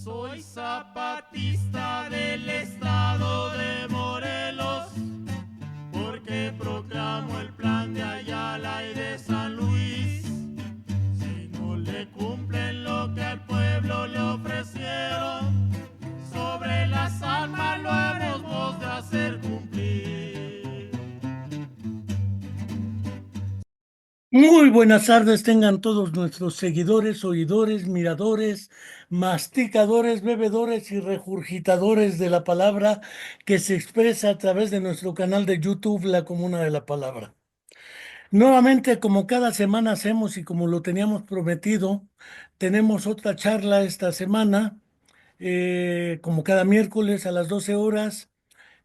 Soy zapatista del estado de Morelos, porque proclamo el plan de Ayala y de San Luis. Si no le cumplen lo que al pueblo le ofrecieron, sobre las armas lo hemos de hacer cumplir. Muy buenas tardes tengan todos nuestros seguidores, oidores, miradores, masticadores, bebedores y regurgitadores de la palabra que se expresa a través de nuestro canal de YouTube, La Comuna de la Palabra. Nuevamente, como cada semana hacemos y como lo teníamos prometido, tenemos otra charla esta semana, como cada miércoles a las 12 horas.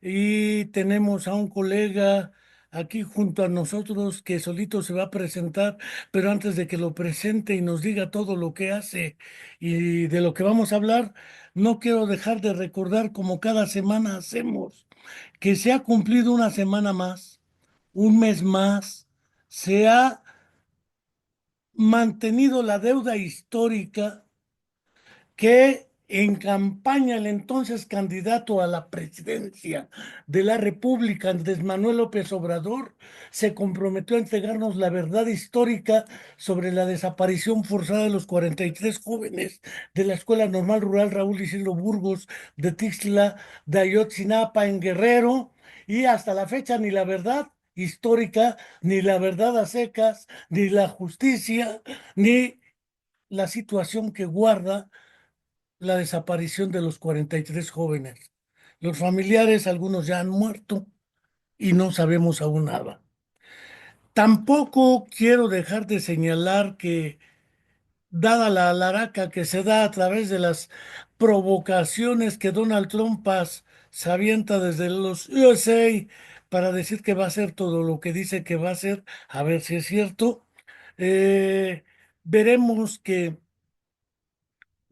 Y tenemos a un colega aquí junto a nosotros que solito se va a presentar, pero antes de que lo presente y nos diga todo lo que hace y de lo que vamos a hablar, no quiero dejar de recordar, como cada semana hacemos, que se ha cumplido una semana más, un mes más, se ha mantenido la deuda histórica que en campaña el entonces candidato a la presidencia de la República, Andrés Manuel López Obrador, se comprometió a entregarnos la verdad histórica sobre la desaparición forzada de los 43 jóvenes de la Escuela Normal Rural Raúl Isidro Burgos de Tixla de Ayotzinapa en Guerrero, y hasta la fecha ni la verdad histórica, ni la verdad a secas, ni la justicia, ni la situación que guarda la desaparición de los 43 jóvenes. Los familiares, algunos ya han muerto y no sabemos aún nada. Tampoco quiero dejar de señalar que, dada la alaraca que se da a través de las provocaciones que Donald Trump se avienta desde los USA para decir que va a hacer todo lo que dice que va a hacer, a ver si es cierto, eh, veremos que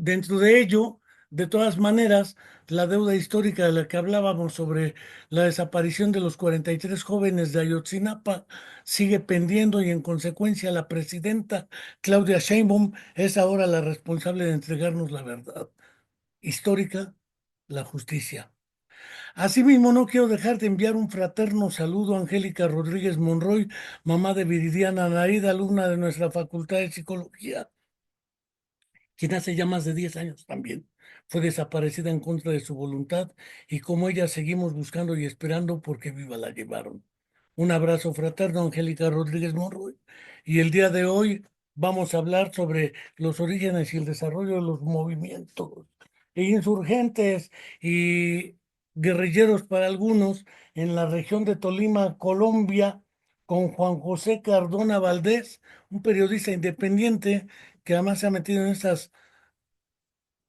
dentro de ello, de todas maneras, la deuda histórica de la que hablábamos sobre la desaparición de los 43 jóvenes de Ayotzinapa sigue pendiendo, y en consecuencia la presidenta Claudia Sheinbaum es ahora la responsable de entregarnos la verdad histórica, la justicia. Asimismo, no quiero dejar de enviar un fraterno saludo a Angélica Rodríguez Monroy, mamá de Viridiana Anaída, alumna de nuestra Facultad de Psicología, quien hace ya más de 10 años también fue desaparecida en contra de su voluntad, y como ella seguimos buscando y esperando porque viva la llevaron. Un abrazo fraterno, Angélica Rodríguez Monroy. Y el día de hoy vamos a hablar sobre los orígenes y el desarrollo de los movimientos insurgentes y guerrilleros para algunos en la región de Tolima, Colombia, con Juan José Cardona Valdés, un periodista independiente que además se ha metido en estas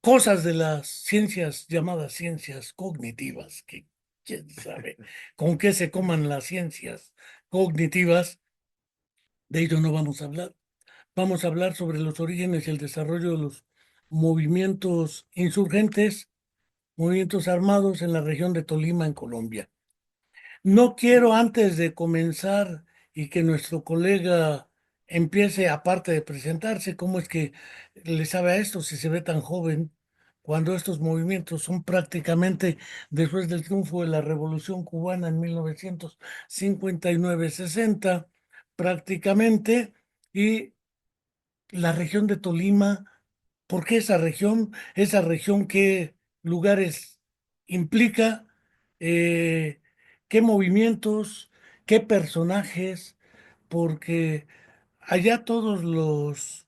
cosas de las ciencias llamadas ciencias cognitivas, que quién sabe con qué se coman las ciencias cognitivas. De ello no vamos a hablar. Vamos a hablar sobre los orígenes y el desarrollo de los movimientos insurgentes, movimientos armados en la región de Tolima, en Colombia. No quiero, antes de comenzar y que nuestro colega empiece, aparte de presentarse, cómo es que le sabe a esto si se ve tan joven, cuando estos movimientos son prácticamente después del triunfo de la Revolución Cubana en 1959-60, prácticamente, y la región de Tolima. ¿Por qué esa región? Esa región, ¿qué lugares implica? Eh, ¿Qué movimientos? ¿Qué personajes? Porque allá todos los,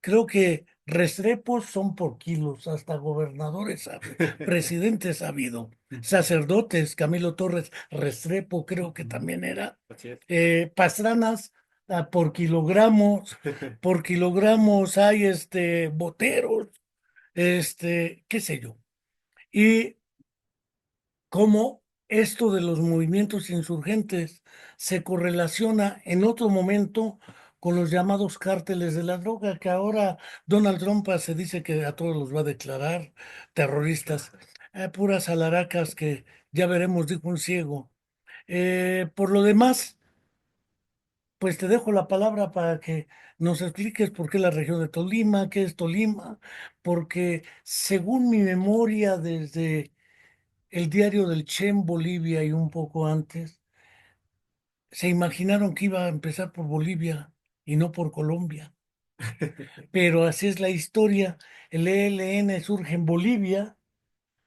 creo que Restrepos son por kilos, hasta gobernadores, presidentes ha habido, sacerdotes, Camilo Torres Restrepo creo que también era, Así es. Pastranas por kilogramos hay boteros, qué sé yo. Y cómo esto de los movimientos insurgentes se correlaciona en otro momento con los llamados cárteles de la droga, que ahora Donald Trump se dice que a todos los va a declarar terroristas. Puras alaracas que ya veremos, dijo un ciego. Por lo demás, pues te dejo la palabra para que nos expliques por qué la región de Tolima, qué es Tolima, porque según mi memoria desde el diario del Che en Bolivia y un poco antes, se imaginaron que iba a empezar por Bolivia y no por Colombia. Pero así es la historia. El ELN surge en Bolivia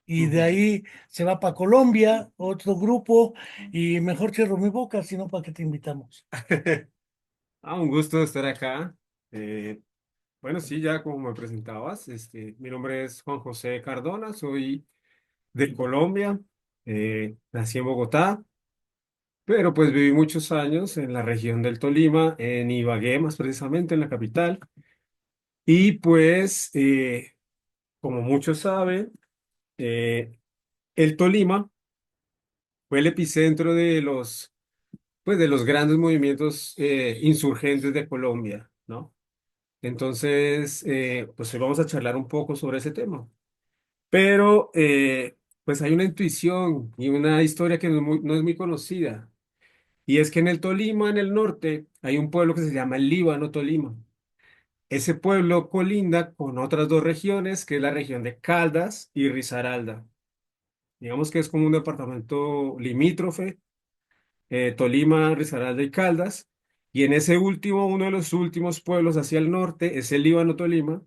y de Ujú. ahí se va para Colombia, otro grupo, y mejor cierro mi boca, sino para qué te invitamos. Un gusto estar acá. Bueno, sí, ya como me presentabas, mi nombre es Juan José Cardona, soy de Colombia, nací en Bogotá, pero pues viví muchos años en la región del Tolima, en Ibagué más precisamente, en la capital, y pues, como muchos saben, eh, el Tolima fue el epicentro de los grandes movimientos insurgentes de Colombia, ¿no? Entonces, pues hoy vamos a charlar un poco sobre ese tema. Pero, pues hay una intuición y una historia que no es muy conocida. Y es que en el Tolima, en el norte, hay un pueblo que se llama el Líbano Tolima. Ese pueblo colinda con otras dos regiones, que es la región de Caldas y Risaralda. Digamos que es como un departamento limítrofe, Tolima, Risaralda y Caldas. Y en ese último, uno de los últimos pueblos hacia el norte, es el Líbano Tolima.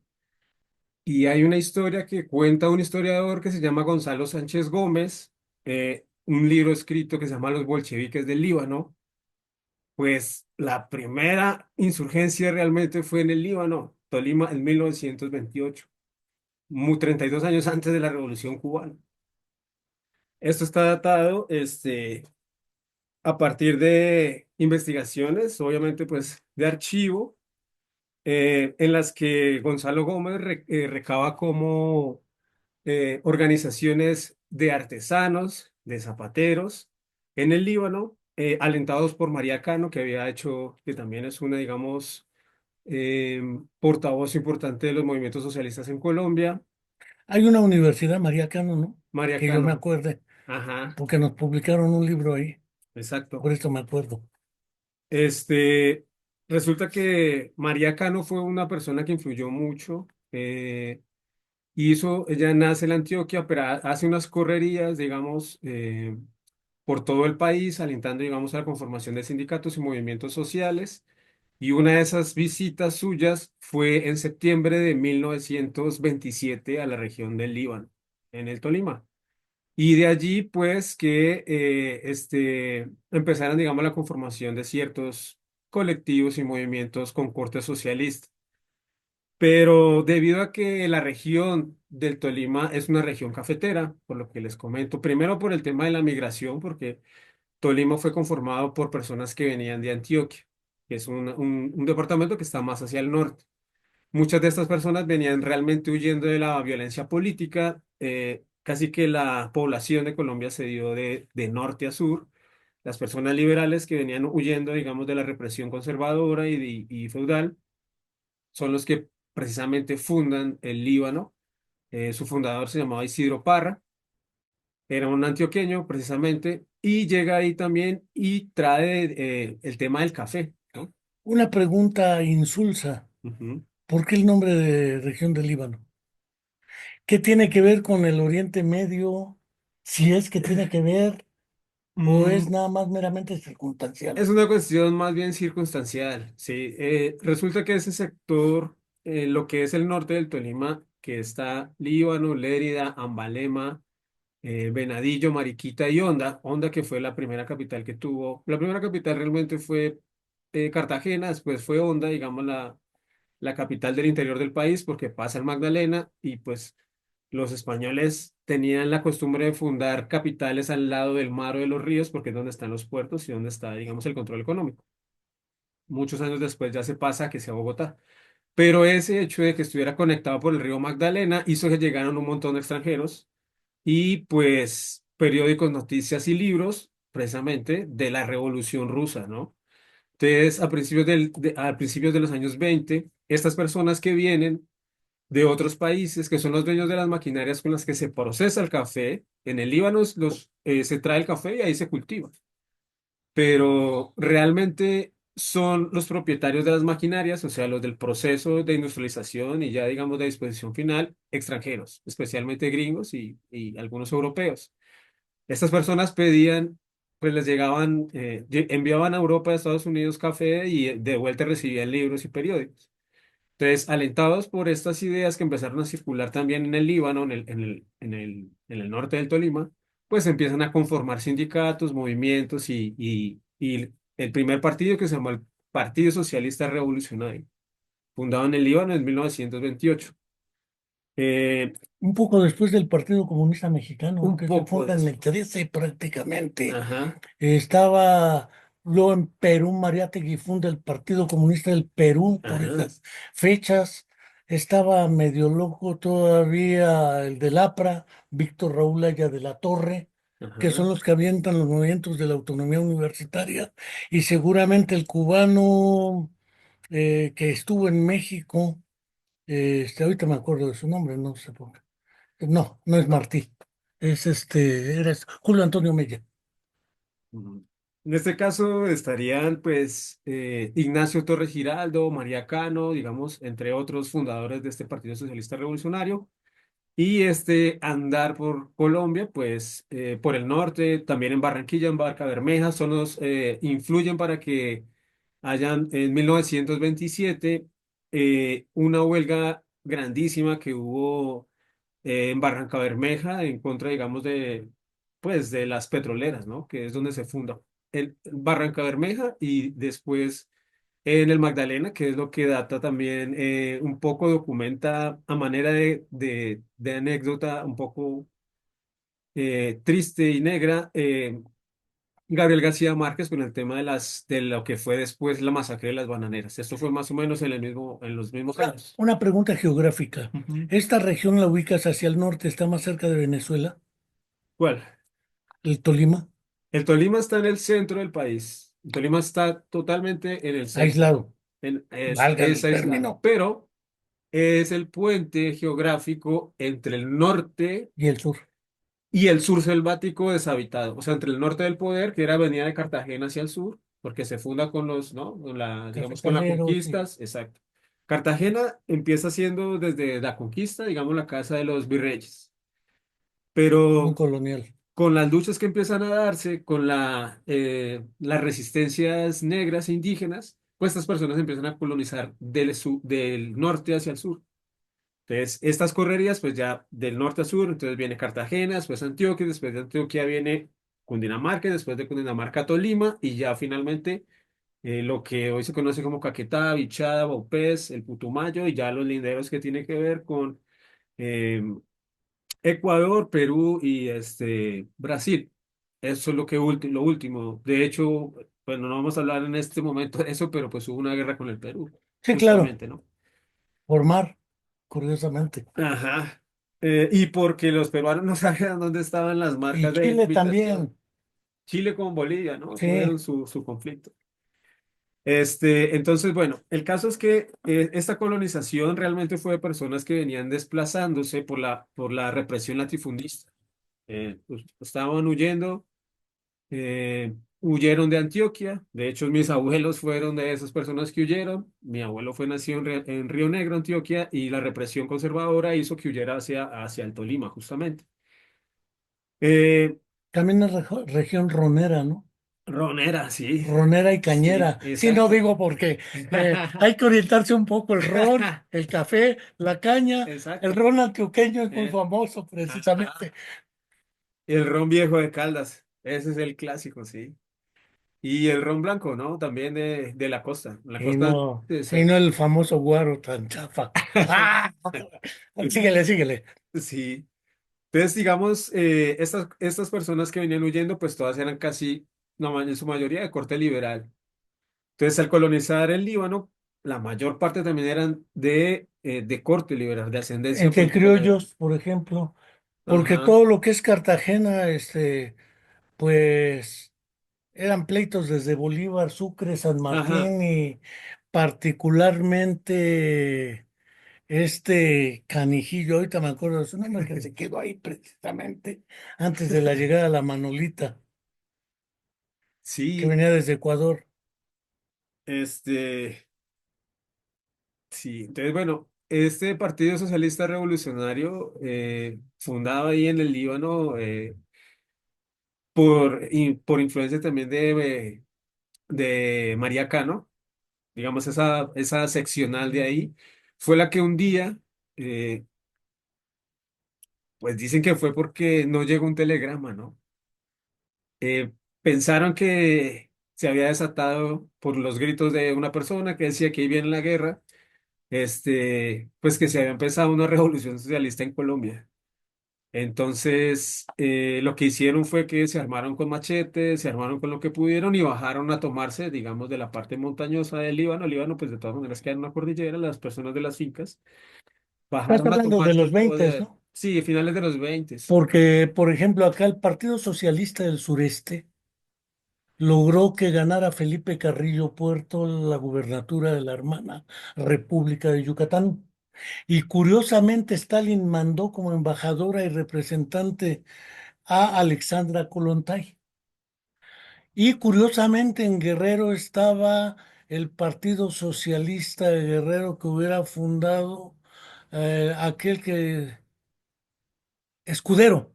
Y hay una historia que cuenta un historiador que se llama Gonzalo Sánchez Gómez, un libro escrito que se llama Los bolcheviques del Líbano. Pues la primera insurgencia realmente fue en el Líbano, Tolima, en 1928, 32 años antes de la Revolución Cubana. Esto está datado a partir de investigaciones, obviamente pues de archivo, en las que Gonzalo Gómez recaba como organizaciones de artesanos, de zapateros en el Líbano, alentados por María Cano, que había hecho, que también es una, digamos, eh, portavoz importante de los movimientos socialistas en Colombia. Hay una universidad, María Cano, ¿no? María Que yo me Cano, acuerde, ajá, porque nos publicaron un libro ahí, exacto. por esto me acuerdo. Este, resulta que María Cano fue una persona que influyó mucho. Ella nace en Antioquia, pero hace unas correrías, digamos, por todo el país, alentando, digamos, a la conformación de sindicatos y movimientos sociales. Y una de esas visitas suyas fue en septiembre de 1927 a la región del Líbano, en el Tolima. Y de allí, pues, que empezaron, digamos, la conformación de ciertos colectivos y movimientos con corte socialista. Pero debido a que la región del Tolima es una región cafetera, por lo que les comento, primero por el tema de la migración, porque Tolima fue conformado por personas que venían de Antioquia, que es un departamento que está más hacia el norte. Muchas de estas personas venían realmente huyendo de la violencia política. Casi que la población de Colombia se dio de norte a sur. Las personas liberales que venían huyendo, digamos, de la represión conservadora y feudal son los que precisamente fundan el Líbano. Su fundador se llamaba Isidro Parra, era un antioqueño precisamente, y llega ahí también y trae el tema del café, ¿no? Una pregunta insulsa, Ujú. ¿por qué el nombre de región del Líbano? ¿Qué tiene que ver con el Oriente Medio? Si es que tiene que ver o es Mm, nada más meramente circunstancial. es una cuestión más bien circunstancial, sí. Resulta que ese sector, lo que es el norte del Tolima, que está Líbano, Lérida, Ambalema, Venadillo, Mariquita y Honda que fue la primera capital que tuvo. La primera capital realmente fue Cartagena, después fue Honda, digamos la capital del interior del país, porque pasa el Magdalena y pues los españoles tenían la costumbre de fundar capitales al lado del mar o de los ríos, porque es donde están los puertos y donde está, digamos, el control económico. Muchos años después ya se pasa a que sea Bogotá. Pero ese hecho de que estuviera conectado por el río Magdalena hizo que llegaran un montón de extranjeros y pues periódicos, noticias y libros precisamente de la Revolución Rusa, ¿no? Entonces, a principios de los años 20 estas personas que vienen de otros países, que son los dueños de las maquinarias con las que se procesa el café, en el Líbano se trae el café y ahí se cultiva. Pero realmente son los propietarios de las maquinarias, o sea, los del proceso de industrialización y ya digamos de disposición final, extranjeros, especialmente gringos y algunos europeos. Estas personas pedían, pues les llegaban, enviaban a Europa, a Estados Unidos café y de vuelta recibían libros y periódicos. Entonces, alentados por estas ideas que empezaron a circular también en el Líbano, en el norte del Tolima, pues empiezan a conformar sindicatos, movimientos y el primer partido que se llamó el Partido Socialista Revolucionario, fundado en el Líbano en 1928. Eh, Un poco después del Partido Comunista Mexicano, un que se poco funda en el después. 13 prácticamente. Ajá, Estaba luego en Perú, Mariátegui funda el Partido Comunista del Perú por ajá, esas fechas. Estaba medio loco todavía el del APRA, Víctor Raúl Aya de la Torre, que son ajá. los que avientan los movimientos de la autonomía universitaria. Y seguramente el cubano que estuvo en México, ahorita me acuerdo de su nombre, no sé por qué. No, no es Martí, era Julio Antonio Mella. Ujú. En este caso estarían pues Ignacio Torres Giraldo, María Cano, digamos, entre otros fundadores de este Partido Socialista Revolucionario. Y este andar por Colombia, pues por el norte, también en Barranquilla, en Barca Bermeja, son los influyen para que hayan en 1927 una huelga grandísima que hubo en Barranca Bermeja en contra, digamos, pues, de las petroleras, ¿no? Que es donde se funda el Barranca Bermeja y después en el Magdalena, que es lo que data también, un poco documenta a manera de anécdota un poco triste y negra, Gabriel García Márquez con el tema de lo que fue después la masacre de las bananeras. Esto fue más o menos en los mismos años. Una pregunta geográfica. Ujú. ¿Esta región la ubicas hacia el norte, está más cerca de Venezuela, ¿Cuál? el Tolima, El Tolima está en el centro del país. El Tolima está totalmente en el centro. aislado, valga Es el aislado, término, pero es el puente geográfico entre el norte y el sur? y el sur selvático deshabitado? O sea, entre el norte del poder, que era Avenida de Cartagena hacia el sur, porque se funda con los, ¿no? Con la, digamos, con las Cafetaleros, sí, conquistas, exacto. Cartagena empieza siendo desde la conquista, digamos, la casa de los virreyes. muy Pero colonial. con las luchas que empiezan a darse, con las resistencias negras e indígenas, pues estas personas empiezan a colonizar del norte hacia el sur. Entonces, estas correrías, pues ya del norte a sur, entonces viene Cartagena, después Antioquia, después de Antioquia viene Cundinamarca, después de Cundinamarca Tolima, y ya finalmente lo que hoy se conoce como Caquetá, Bichada, Vaupés, el Putumayo, y ya los linderos que tienen que ver con eh, Ecuador, Perú y Brasil. Eso es lo último. De hecho, bueno, no vamos a hablar en este momento de eso, pero pues hubo una guerra con el Perú, Sí, claro, justamente, ¿no? por mar, curiosamente. Ajá. Y porque los peruanos no sabían dónde estaban las Y marcas de Chile identificación. también, Chile con Bolivia, ¿no? sí, Tuvieron su conflicto. Entonces, bueno, el caso es que esta colonización realmente fue de personas que venían desplazándose por la represión latifundista. Pues, estaban huyendo, huyeron de Antioquia. De hecho, mis abuelos fueron de esas personas que huyeron. Mi abuelo fue nacido en Río Negro, Antioquia, y la represión conservadora hizo que huyera hacia el Tolima, justamente. Eh, también es región ronera, ¿no? Ronera, sí, Ronera y sí, cañera. Sí, no exacto. digo porque hay que orientarse un poco el ron, el café, la caña. El Exacto. ron antioqueño es muy Eh, famoso precisamente. ajá. El ron viejo de Caldas, ese es el clásico, sí. Y el ron blanco, ¿no? También de la costa. La costa, Y no exacto. el famoso guaro tan chafa. ¡Ah! Síguele, síguele. Sí. Entonces, digamos, estas personas que venían huyendo, pues todas eran casi, no, en su mayoría de corte liberal. Entonces, al colonizar el Líbano, la mayor parte también eran de corte liberal, de ascendencia Entre política liberal. criollos, por ejemplo, porque Ajá, todo lo que es Cartagena, pues eran pleitos desde Bolívar, Sucre, San ajá. Martín y particularmente Canijillo, ahorita me acuerdo de su nombre, que se quedó ahí precisamente antes de la llegada de la Manolita, que Sí, venía desde Ecuador. Este, sí, entonces bueno, este Partido Socialista Revolucionario, fundado ahí en el Líbano, por influencia también de María Cano, digamos, esa seccional de ahí, fue la que un día, eh, pues dicen que fue porque no llegó un telegrama, ¿no? Pensaron que se había desatado por los gritos de una persona que decía que ahí viene la guerra, pues que se había empezado una revolución socialista en Colombia. Entonces, lo que hicieron fue que se armaron con machetes, se armaron con lo que pudieron y bajaron a tomarse, digamos, de la parte montañosa del Líbano. El Líbano, pues de todas maneras queda en una cordillera, las personas de las fincas Estás bajaron a hablando de tomarse los el 20, poder. ¿no? Sí, finales de los 20. Porque, por ejemplo, acá el Partido Socialista del Sureste logró que ganara Felipe Carrillo Puerto la gubernatura de la hermana República de Yucatán. Y curiosamente, Stalin mandó como embajadora y representante a Alexandra Kollontai. Y curiosamente en Guerrero estaba el Partido Socialista de Guerrero que hubiera fundado aquel que, Escudero.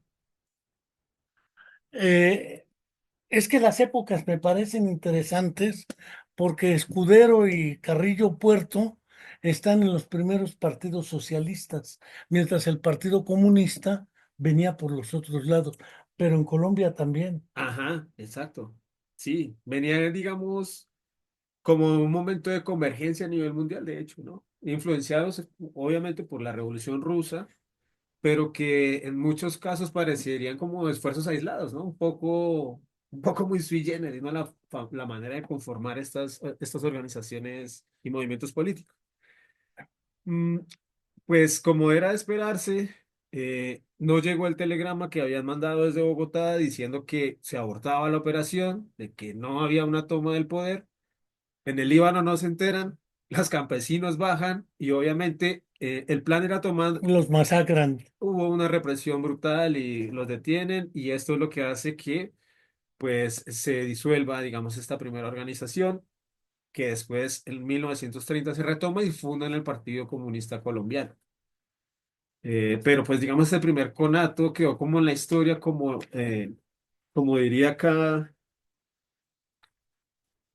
Eh, Es que las épocas me parecen interesantes porque Escudero y Carrillo Puerto están en los primeros partidos socialistas, mientras el Partido Comunista venía por los otros lados, pero en Colombia también. Ajá, exacto. Sí, venía, digamos, como un momento de convergencia a nivel mundial, de hecho, ¿no? Influenciados obviamente por la Revolución Rusa, pero que en muchos casos parecerían como esfuerzos aislados, ¿no? Un poco muy sui generis, ¿no? La manera de conformar estas organizaciones y movimientos políticos. Mm, pues como era de esperarse, no llegó el telegrama que habían mandado desde Bogotá diciendo que se abortaba la operación, de que no había una toma del poder. En el Líbano no se enteran, los campesinos bajan y obviamente el plan era tomar. Los masacran. Hubo una represión brutal y los detienen y esto es lo que hace que pues se disuelva, digamos, esta primera organización que después en 1930 se retoma y fundan el Partido Comunista Colombiano. Pero pues digamos el primer conato quedó como en la historia, como diría acá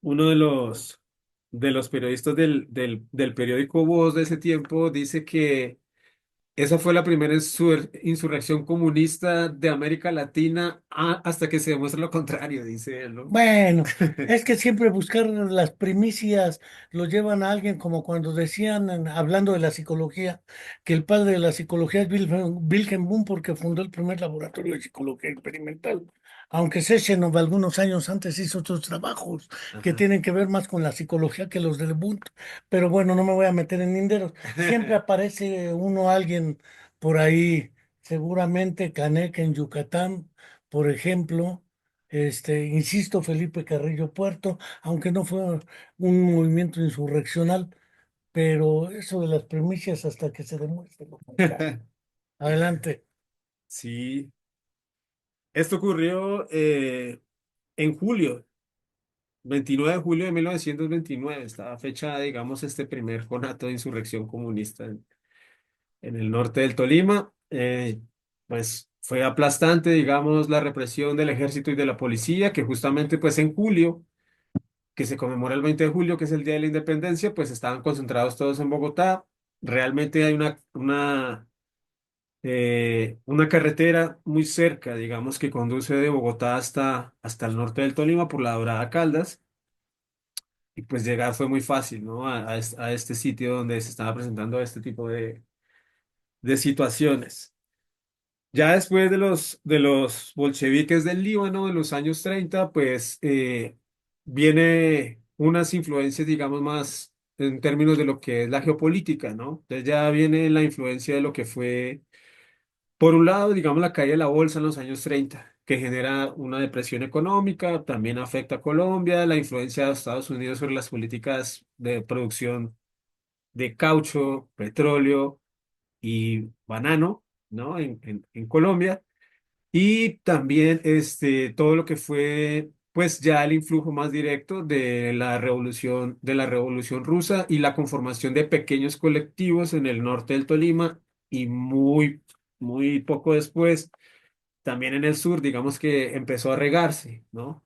uno de los periodistas del periódico Voz de ese tiempo, dice que esa fue la primera insurrección comunista de América Latina hasta que se demuestre lo contrario, dice él, ¿no? Bueno, es que siempre buscar las primicias lo llevan a alguien como cuando decían, hablando de la psicología, que el padre de la psicología es Wilhelm Wundt porque fundó el primer laboratorio de psicología experimental. Aunque Sechenov algunos años antes hizo otros trabajos que Ajá. tienen que ver más con la psicología que los de Wundt. Pero bueno, no me voy a meter en linderos. Siempre aparece uno, alguien por ahí, seguramente Canek en Yucatán, por ejemplo. Insisto, Felipe Carrillo Puerto, aunque no fue un movimiento insurreccional, pero eso de las primicias hasta que se demuestre lo contrario. Adelante. Sí, esto ocurrió en julio, 29 de julio de 1929, estaba fecha, digamos, este primer conato de insurrección comunista en el norte del Tolima. Pues fue aplastante, digamos, la represión del ejército y de la policía, que justamente pues en julio, que se conmemora el 20 de julio, que es el Día de la Independencia, pues estaban concentrados todos en Bogotá. Realmente hay una carretera muy cerca, digamos, que conduce de Bogotá hasta el norte del Tolima por la Dorada Caldas. Y pues llegar fue muy fácil, ¿no? A este sitio donde se estaba presentando este tipo de situaciones. Ya después de los bolcheviques del Líbano en los años 30 pues viene unas influencias, digamos, más en términos de lo que es la geopolítica, ¿no? Entonces ya viene la influencia de lo que fue, por un lado, digamos, la caída de la bolsa en los años 30 que genera una depresión económica, también afecta a Colombia, la influencia de Estados Unidos sobre las políticas de producción de caucho, petróleo y banano, ¿no? En Colombia. Y también todo lo que fue pues ya el influjo más directo de la revolución rusa y la conformación de pequeños colectivos en el norte del Tolima y muy poco después también en el sur, digamos que empezó a regarse, ¿no?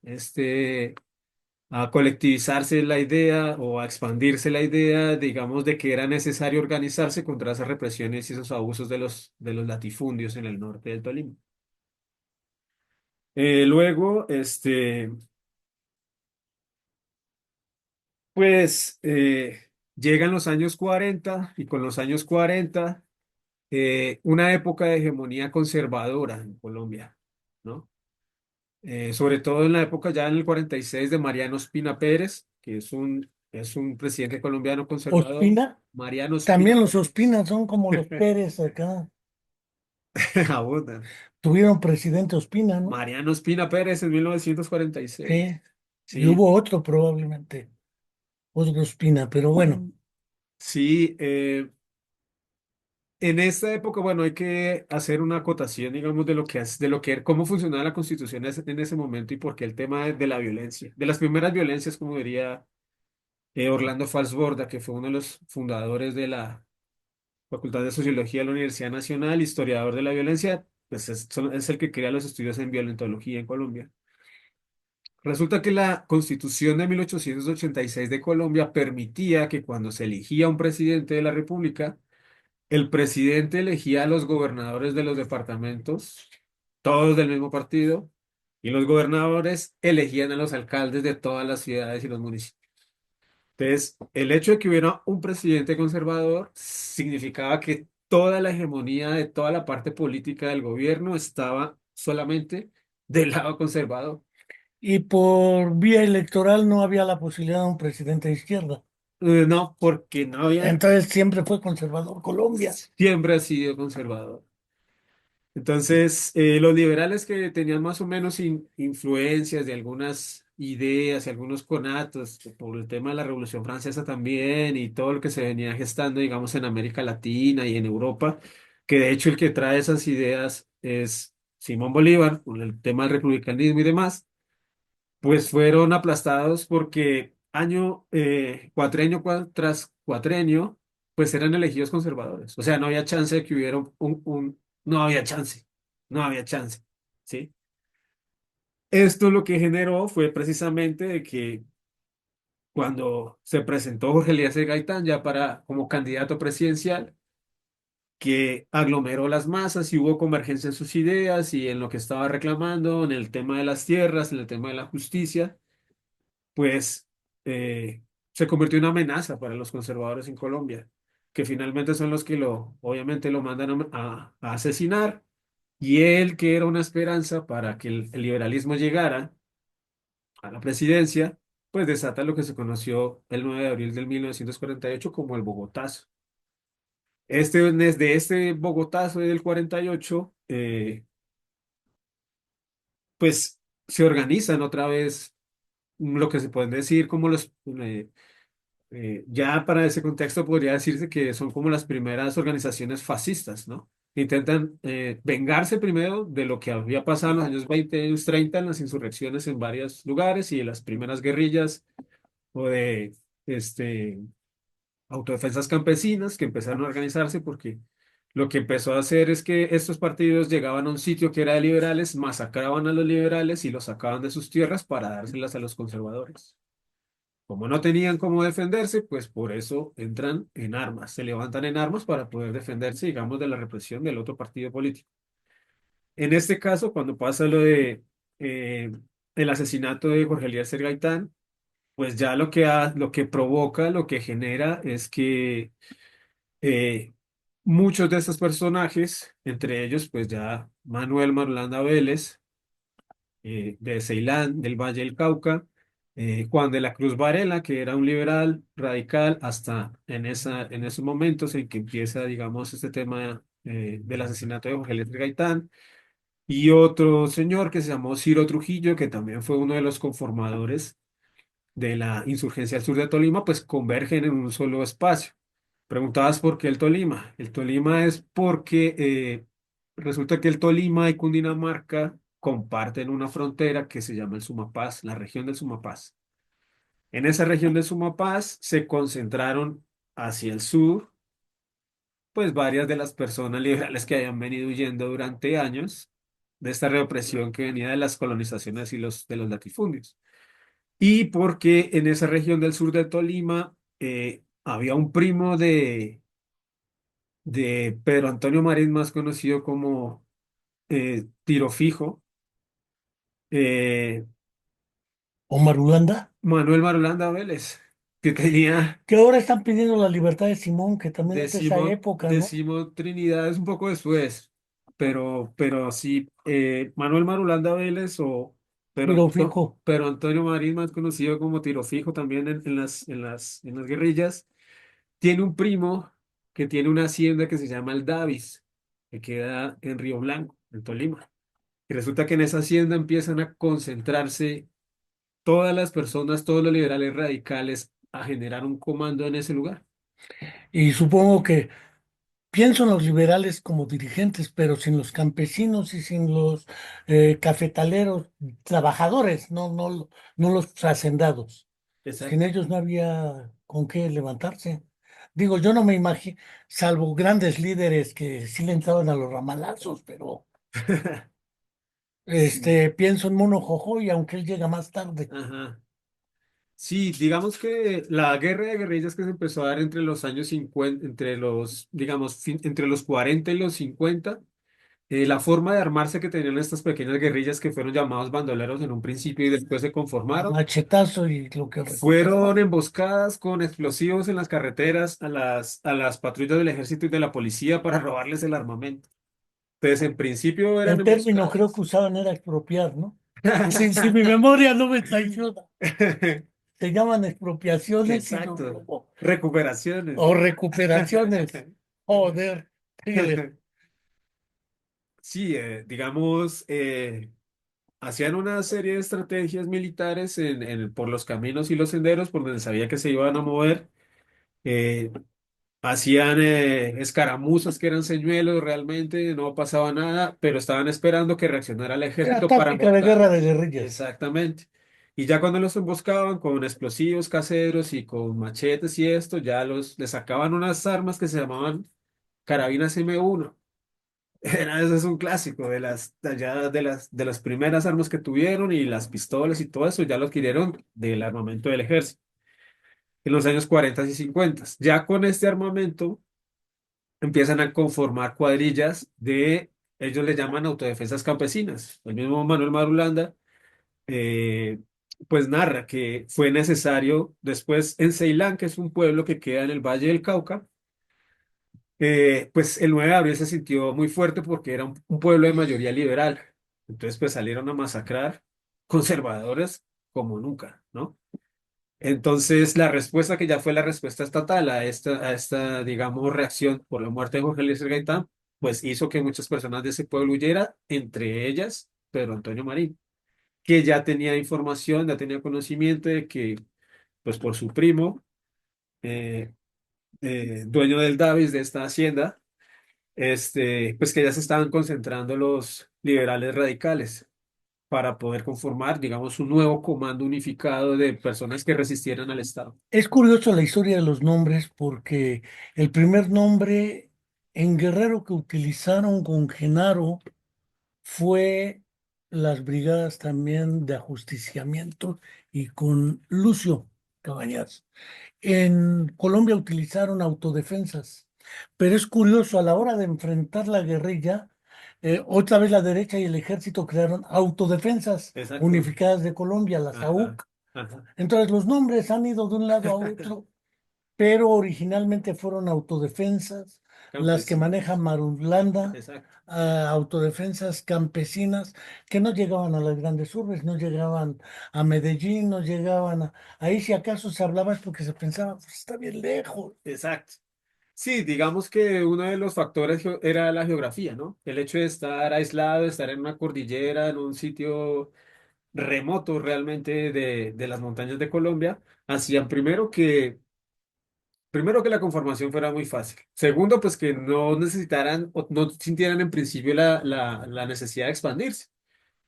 A colectivizarse la idea o a expandirse la idea, digamos, de que era necesario organizarse contra esas represiones y esos abusos de los latifundios en el norte del Tolima. Luego, pues llegan los años 40 y con los años 40 una época de hegemonía conservadora en Colombia, ¿no? Sobre todo en la época ya en el 46 de Mariano Ospina Pérez, que es un presidente colombiano conservador. Ospina, Mariano Ospina también los Pérez. Ospinas son como los Pérez acá. Abundan. Tuvieron presidente Ospina, ¿no? Mariano Ospina Pérez en 1946. Sí. Y Sí, hubo otro probablemente, otro Ospina, pero bueno. sí. En esta época, bueno, hay que hacer una acotación, digamos, cómo funcionaba la Constitución en ese momento y por qué el tema de la violencia, de las primeras violencias, como diría Orlando Falsborda, que fue uno de los fundadores de la Facultad de Sociología de la Universidad Nacional, historiador de la violencia, pues es el que crea los estudios en violentología en Colombia. Resulta que la Constitución de 1886 de Colombia permitía que cuando se elegía un presidente de la República, el presidente elegía a los gobernadores de los departamentos, todos del mismo partido, y los gobernadores elegían a los alcaldes de todas las ciudades y los municipios. Entonces, el hecho de que hubiera un presidente conservador significaba que toda la hegemonía de toda la parte política del gobierno estaba solamente del lado conservador. Y por vía electoral no había la posibilidad de un presidente de izquierda. No, porque no había, Entonces siempre fue conservador Colombia. siempre ha sido conservador. Entonces, los liberales que tenían más o menos influencias de algunas ideas y algunos conatos por el tema de la Revolución Francesa también y todo lo que se venía gestando, digamos, en América Latina y en Europa, que de hecho el que trae esas ideas es Simón Bolívar, con el tema del republicanismo y demás, pues fueron aplastados porque cuatrenio tras cuatrenio, pues eran elegidos conservadores. O sea, no había chance de que hubiera no había chance, no había chance, ¿sí? Esto lo que generó fue precisamente de que cuando se presentó Jorge Eliezer Gaitán ya como candidato presidencial, que aglomeró las masas y hubo convergencia en sus ideas y en lo que estaba reclamando, en el tema de las tierras, en el tema de la justicia pues eh, se convirtió en una amenaza para los conservadores en Colombia, que finalmente son los que obviamente lo mandan a asesinar, y él, que era una esperanza para que el liberalismo llegara a la presidencia, pues desata lo que se conoció el 9 de abril del 1948 como el Bogotazo. Desde este Bogotazo del 48, pues se organizan otra vez lo que se pueden decir como ya para ese contexto podría decirse que son como las primeras organizaciones fascistas, ¿no? Intentan vengarse primero de lo que había pasado en los años 20, años 30, en las insurrecciones en varios lugares y en las primeras guerrillas o de este, autodefensas campesinas que empezaron a organizarse porque lo que empezó a hacer es que estos partidos llegaban a un sitio que era de liberales, masacraban a los liberales y los sacaban de sus tierras para dárselas a los conservadores. Como no tenían cómo defenderse, pues por eso entran en armas, se levantan en armas para poder defenderse, digamos, de la represión del otro partido político. En este caso, cuando pasa eh, el asesinato de Jorge Eliezer Gaitán, pues ya lo que provoca, lo que genera es que eh, muchos de estos personajes, entre ellos, pues ya Manuel Marulanda Vélez, de Ceilán, del Valle del Cauca, Juan de la Cruz Varela, que era un liberal radical hasta en esos momentos en que empieza, digamos, este tema del asesinato de Jorge Eliezer Gaitán, y otro señor que se llamó Ciro Trujillo, que también fue uno de los conformadores de la insurgencia al sur de Tolima, pues convergen en un solo espacio. Preguntabas por qué el Tolima. El Tolima es porque resulta que el Tolima y Cundinamarca comparten una frontera que se llama el Sumapaz, la región del Sumapaz. En esa región del Sumapaz se concentraron hacia el sur, pues varias de las personas liberales que habían venido huyendo durante años de esta represión que venía de las colonizaciones y de los latifundios. Y porque en esa región del sur de Tolima había un primo de Pedro Antonio Marín, más conocido como Tiro Fijo, eh, Omar Ulanda, Manuel Marulanda Vélez, que tenía que ahora están pidiendo la libertad de Simón, que también es de esa época, ¿no? Decimo Trinidad es un poco después, pero sí, Manuel Marulanda Vélez o Pero fijo, pero Antonio Marín, más conocido como Tiro Fijo también en las guerrillas, tiene un primo que tiene una hacienda que se llama el Davis, que queda en Río Blanco, en Tolima. Y resulta que en esa hacienda empiezan a concentrarse todas las personas, todos los liberales radicales, a generar un comando en ese lugar. y supongo que pienso en los liberales como dirigentes, pero sin los campesinos y sin los cafetaleros, trabajadores, no los hacendados. Sin Exacto. ellos no había con qué levantarse. Digo, yo no me imagino, salvo grandes líderes que sí le entraban a los ramalazos, pero Sí, pienso en Mono Jojoy, aunque él llega más tarde. ajá. Sí, digamos que la guerra de guerrillas que se empezó a dar entre los años 50, entre los, digamos, entre los 40 y los 50, la forma de armarse que tenían estas pequeñas guerrillas que fueron llamados bandoleros en un principio y después se A conformaron, machetazo y lo que fueron recuperaban. emboscadas con explosivos en las carreteras a las patrullas del ejército y de la policía para robarles el armamento. Entonces, en principio eran El término creo emboscadas. que usaban era expropiar, ¿no? Si mi memoria no me traiciona, se llaman expropiaciones y Exacto. Recuperaciones. o recuperaciones. Joder, síguele. Sí, digamos, hacían una serie de estrategias militares por los caminos y los senderos por donde sabía que se iban a mover. Eh, Hacían escaramuzas que eran señuelos, realmente no pasaba nada, pero estaban esperando que reaccionara el Era ejército para táctica de guerra emboscarlos. de guerrillas. Exactamente. Y ya cuando los emboscaban con explosivos caseros y con machetes y esto, ya les sacaban unas armas que se llamaban carabinas M1. Ese es un clásico de las primeras armas que tuvieron y las pistolas y todo eso ya lo adquirieron del armamento del ejército en los años 40 y 50. Ya con este armamento empiezan a conformar cuadrillas ellos le llaman autodefensas campesinas. El mismo Manuel Marulanda eh, pues narra que fue necesario después en Ceilán, que es un pueblo que queda en el Valle del Cauca, pues el 9 de abril se sintió muy fuerte porque era un pueblo de mayoría liberal. Entonces, pues salieron a masacrar conservadores como nunca, ¿no? Entonces, la respuesta que ya fue la respuesta estatal a esta, digamos, reacción por la muerte de Jorge Eliezer Gaitán, pues hizo que muchas personas de ese pueblo huyeran, entre ellas Pedro Antonio Marín, que ya tenía información, ya tenía conocimiento de que, pues por su primo, eh, dueño del Davis de esta hacienda, pues que ya se estaban concentrando los liberales radicales para poder conformar, digamos, un nuevo comando unificado de personas que resistieran al Estado. Es curioso la historia de los nombres porque el primer nombre en Guerrero que utilizaron con Genaro fue las brigadas también de ajusticiamiento y con Lucio Cabañas. En Colombia utilizaron autodefensas, pero es curioso, a la hora de enfrentar la guerrilla, otra vez la derecha y el ejército crearon autodefensas Exacto. unificadas de Colombia, las Ajá, AUC. ajá. Entonces los nombres han ido de un lado a otro, pero originalmente fueron autodefensas, las que maneja Campesinos. Marulanda, Exacto. autodefensas campesinas que no llegaban a las grandes urbes, no llegaban a Medellín, no llegaban a... Ahí si acaso se hablaba es porque se pensaba, pues está bien lejos. Exacto. Sí, digamos que uno de los factores era la geografía, ¿no? El hecho de estar aislado, de estar en una cordillera, en un sitio remoto realmente de las montañas de Colombia, hacían primero que la conformación fuera muy fácil. Segundo, pues que no necesitaran o no sintieran en principio la necesidad de expandirse.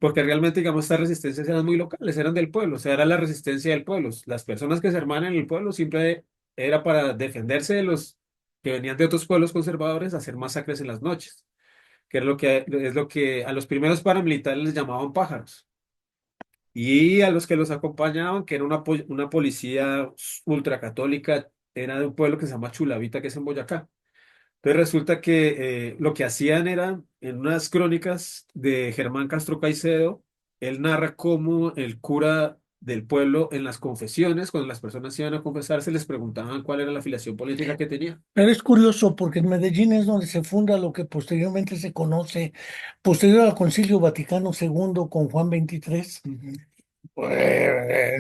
porque realmente, digamos, estas resistencias eran muy locales, eran del pueblo, o sea, era la resistencia del pueblo. Las personas que se armaban en el pueblo siempre era para defenderse de los que venían de otros pueblos conservadores a hacer masacres en las noches, que es lo que a los primeros paramilitares les llamaban pájaros. Y a los que los acompañaban, que era una policía ultracatólica, era de un pueblo que se llama Chulavita, que es en Boyacá. Entonces resulta que lo que hacían era, en unas crónicas de Germán Castro Caicedo, él narra cómo el cura del pueblo en las confesiones, cuando las personas iban a confesarse, les preguntaban cuál era la afiliación política que tenía. Pero es curioso porque en Medellín es donde se funda lo que posteriormente se conoce, posterior al Concilio Vaticano II con Juan XXIII. Ujú.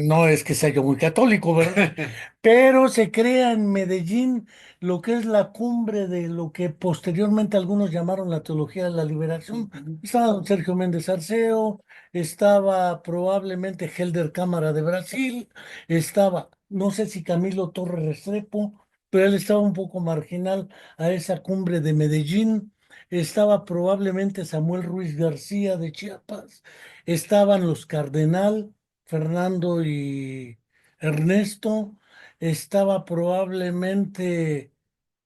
No es que sea yo muy católico, ¿verdad? Pero se crea en Medellín lo que es la cumbre de lo que posteriormente algunos llamaron la teología de la liberación. Ujú. Estaba don Sergio Méndez Arceo, estaba probablemente Helder Cámara de Brasil, estaba, no sé si Camilo Torres Restrepo, pero él estaba un poco marginal a esa cumbre de Medellín. Estaba probablemente Samuel Ruiz García de Chiapas, estaban los Cardenal, Fernando y Ernesto, estaba probablemente,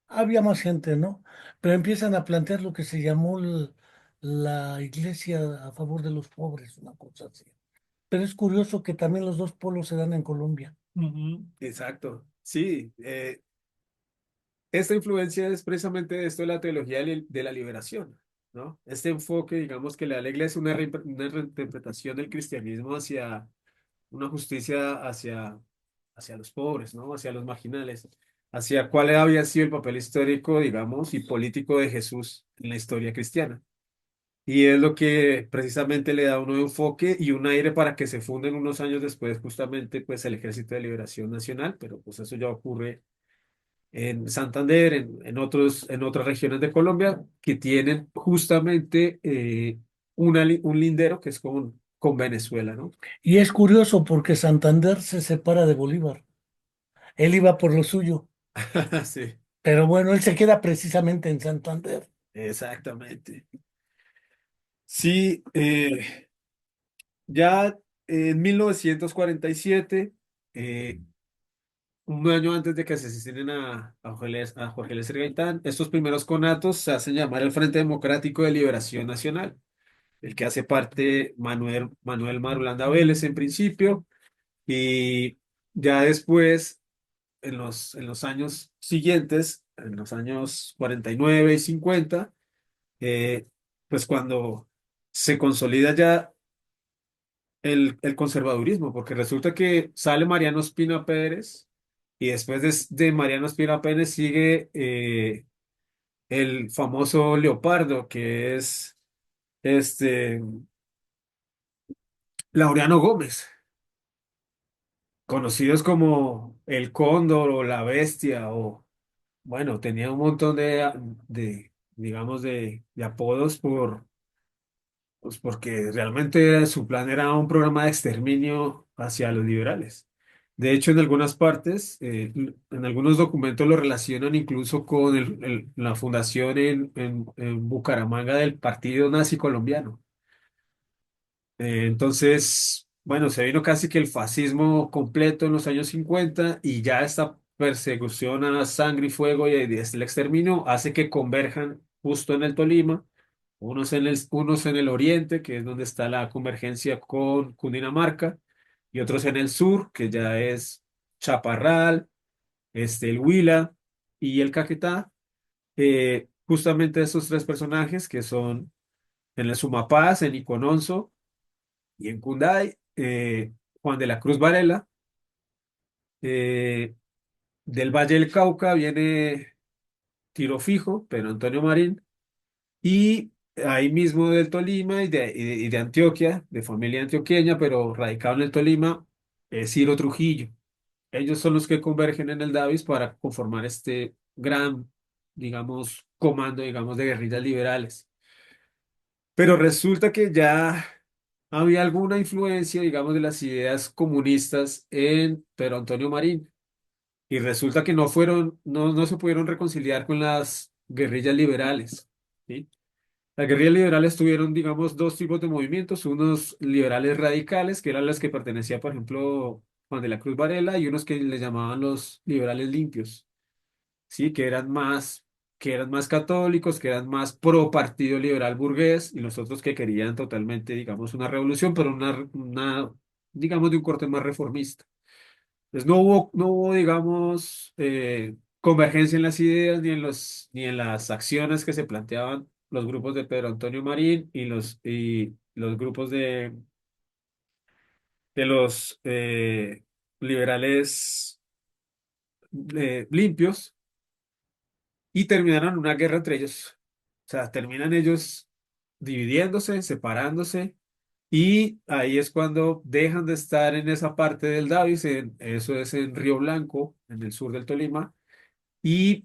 había más gente, ¿no? Pero empiezan a plantear lo que se llamó la iglesia a favor de los pobres, una cosa así. Pero es curioso que también los dos polos se dan en Colombia. Ujú. Exacto. Sí, esta influencia es precisamente de esto de la teología de la liberación, ¿no? Este enfoque, digamos, que le da a la iglesia una reinterpretación del cristianismo hacia una justicia hacia los pobres, ¿no? Hacia los marginales, hacia cuál había sido el papel histórico, digamos, y político de Jesús en la historia cristiana. Y es lo que precisamente le da un nuevo enfoque y un aire para que se funden unos años después justamente pues el Ejército de Liberación Nacional, pero pues eso ya ocurre en Santander, en otras regiones de Colombia que tienen justamente un lindero que es con Venezuela, ¿no? Y es curioso porque Santander se separa de Bolívar. Él iba por lo suyo, Sí, pero bueno, él se queda precisamente en Santander. exactamente. Sí, ya en 1947, eh, un año antes de que asesinen a Jorge Eliezer Gaitán, estos primeros conatos se hacen llamar el Frente Democrático de Liberación Nacional, el que hace parte Manuel Marulanda Vélez en principio, y ya después, en los años siguientes, en los años 49 y 50, eh, pues cuando se consolida ya el conservadurismo, porque resulta que sale Mariano Espina Pérez y después de Mariano Espina Pérez sigue el famoso Leopardo, que es este Laureano Gómez, conocidos como el Cóndor o la Bestia, o bueno, tenía un montón digamos, de apodos pues porque realmente su plan era un programa de exterminio hacia los liberales. De hecho, en algunas partes, en algunos documentos lo relacionan incluso con la fundación en Bucaramanga del Partido Nazi Colombiano. Entonces, bueno, se vino casi que el fascismo completo en los años 50 y ya esta persecución a sangre y fuego y desde el exterminio hace que converjan justo en el Tolima, unos en el oriente, que es donde está la convergencia con Cundinamarca, y otros en el sur, que ya es Chaparral, el Huila y el Caquetá. Justamente esos tres personajes que son en el Sumapaz, en Icononso, y en Cunday, Juan de la Cruz Varela. eh, del Valle del Cauca viene Tiro Fijo, Pedro Antonio Marín. Y ahí mismo del Tolima y de Antioquia, de familia antioqueña, pero radicado en el Tolima, es Ciro Trujillo. Ellos son los que convergen en el Davis para conformar este gran, digamos, comando, digamos, de guerrillas liberales. Pero resulta que ya había alguna influencia, digamos, de las ideas comunistas en Pedro Antonio Marín. Y resulta que no se pudieron reconciliar con las guerrillas liberales, ¿sí? La guerrilla liberales tuvieron, digamos, dos tipos de movimientos, unos liberales radicales, que eran los que pertenecía, por ejemplo, Juan de la Cruz Varela, y unos que le llamaban los liberales limpios, ¿sí? Que eran más católicos, que eran más pro partido liberal burgués, y los otros que querían totalmente, digamos, una revolución, pero digamos, de un corte más reformista. Pues no hubo, digamos, convergencia en las ideas ni en las acciones que se planteaban los grupos de Pedro Antonio Marín y los grupos de los liberales limpios, y terminaron una guerra entre ellos. O sea, terminan ellos dividiéndose, separándose, y ahí es cuando dejan de estar en esa parte del Davis, eso es en Río Blanco, en el sur del Tolima, y